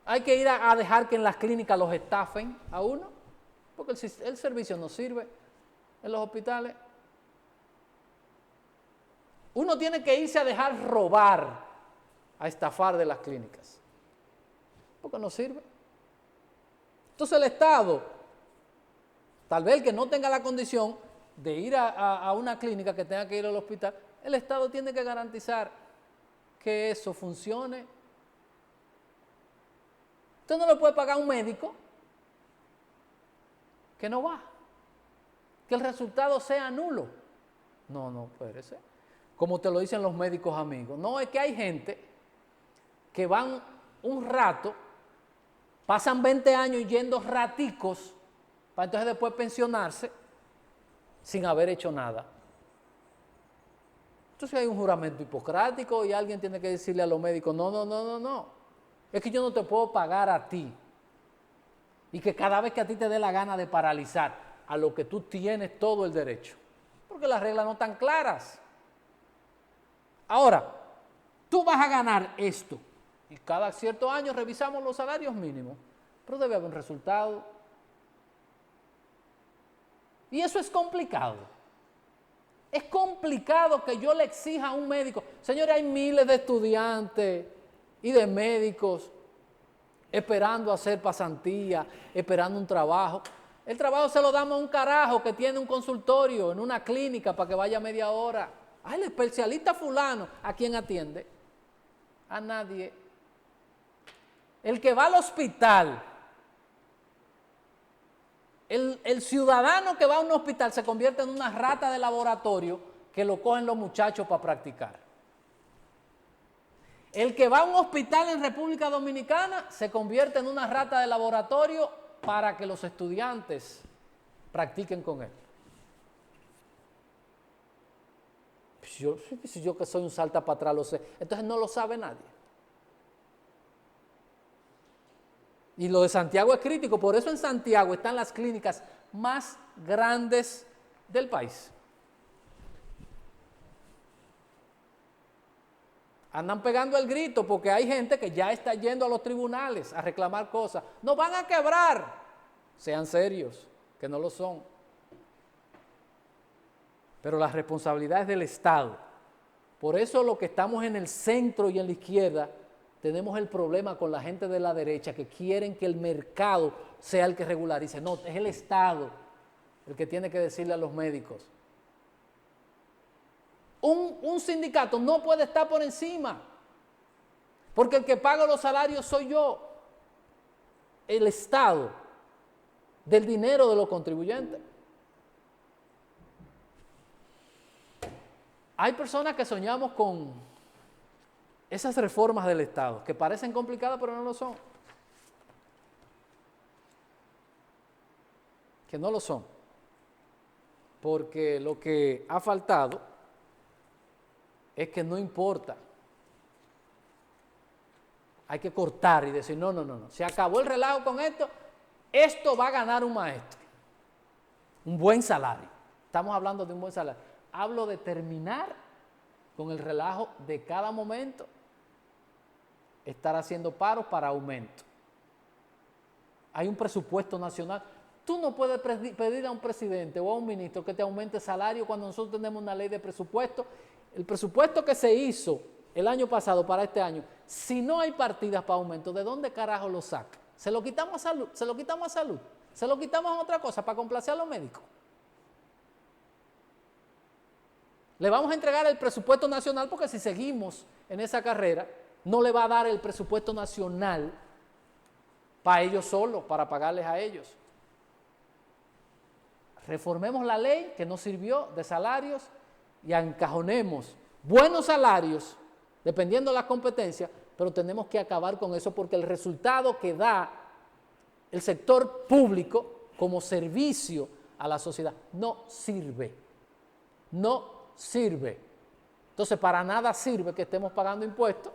Hay que ir a dejar que en las clínicas los estafen a uno, porque el servicio no sirve en los hospitales. Uno tiene que irse a dejar robar, a estafar de las clínicas, porque no sirve. Entonces el Estado, tal vez el que no tenga la condición de ir a una clínica, que tenga que ir al hospital, el Estado tiene que garantizar que eso funcione. Usted no le puede pagar a un médico que no va. que el resultado sea nulo. No, no, espérese. Como te lo dicen los médicos amigos. No, es que hay gente que van un rato, pasan 20 años yendo raticos, para entonces después pensionarse sin haber hecho nada. Entonces hay un juramento hipocrático y alguien tiene que decirle a los médicos, no, no, no, no, no. Es que yo no te puedo pagar a ti. Y que cada vez que a ti te dé la gana de paralizar, a lo que tú tienes todo el derecho. Porque las reglas no están claras. Ahora, tú vas a ganar esto. Y cada cierto año revisamos los salarios mínimos. Pero debe haber un resultado. Y eso es complicado. Es complicado que yo le exija a un médico. Señores, hay miles de estudiantes y de médicos esperando hacer pasantía, esperando un trabajo. El trabajo se lo damos a un carajo que tiene un consultorio en una clínica para que vaya media hora. Ay, el especialista fulano, ¿a quién atiende? A nadie. El que va al hospital, el ciudadano que va a un hospital se convierte en una rata de laboratorio que lo cogen los muchachos para practicar. El que va a un hospital en República Dominicana se convierte en una rata de laboratorio para que los estudiantes practiquen con él. Si yo que soy un salta para atrás lo sé, entonces no lo sabe nadie. Y lo de Santiago es crítico, por eso en Santiago están las clínicas más grandes del país. Andan pegando el grito porque hay gente que ya está yendo a los tribunales a reclamar cosas. ¡Nos van a quebrar! Sean serios, que no lo son. Pero la responsabilidad es del Estado. Por eso los que estamos en el centro y en la izquierda tenemos el problema con la gente de la derecha que quieren que el mercado sea el que regularice. No, es el Estado el que tiene que decirle a los médicos. Un sindicato no puede estar por encima, porque el que paga los salarios soy yo, el Estado, del dinero de los contribuyentes. Hay personas que soñamos con esas reformas del Estado, que parecen complicadas pero no lo son. Que no lo son. Porque lo que ha faltado es que no importa. Hay que cortar y decir, no, no, no, no. Se acabó el relajo con esto. Esto va a ganar un maestro. Un buen salario. Estamos hablando de un buen salario. Hablo de terminar con el relajo de cada momento. Estar haciendo paros para aumento. Hay un presupuesto nacional. Tú no puedes pedir a un presidente o a un ministro que te aumente el salario cuando nosotros tenemos una ley de presupuesto. El presupuesto que se hizo el año pasado para este año, si no hay partidas para aumento, ¿de dónde carajo lo saca? ¿Se lo quitamos a salud? ¿Se lo quitamos a salud? ¿Se lo quitamos a otra cosa para complacer a los médicos? Le vamos a entregar el presupuesto nacional porque si seguimos en esa carrera, no le va a dar el presupuesto nacional para ellos solos, para pagarles a ellos. Reformemos la ley que nos sirvió de salarios y encajonemos buenos salarios, dependiendo de las competencias, pero tenemos que acabar con eso porque el resultado que da el sector público como servicio a la sociedad no sirve. No sirve. Entonces, para nada sirve que estemos pagando impuestos,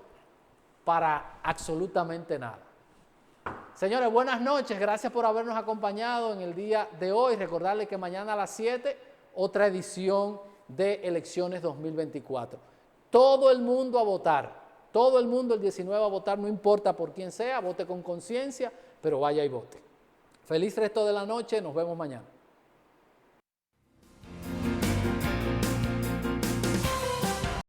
para absolutamente nada. Señores, buenas noches. Gracias por habernos acompañado en el día de hoy. Recordarles que mañana a las 7, otra edición de Elecciones 2024. Todo el mundo a votar. Todo el mundo el 19 a votar, no importa por quién sea, vote con conciencia, pero vaya y vote. Feliz resto de la noche. Nos vemos mañana.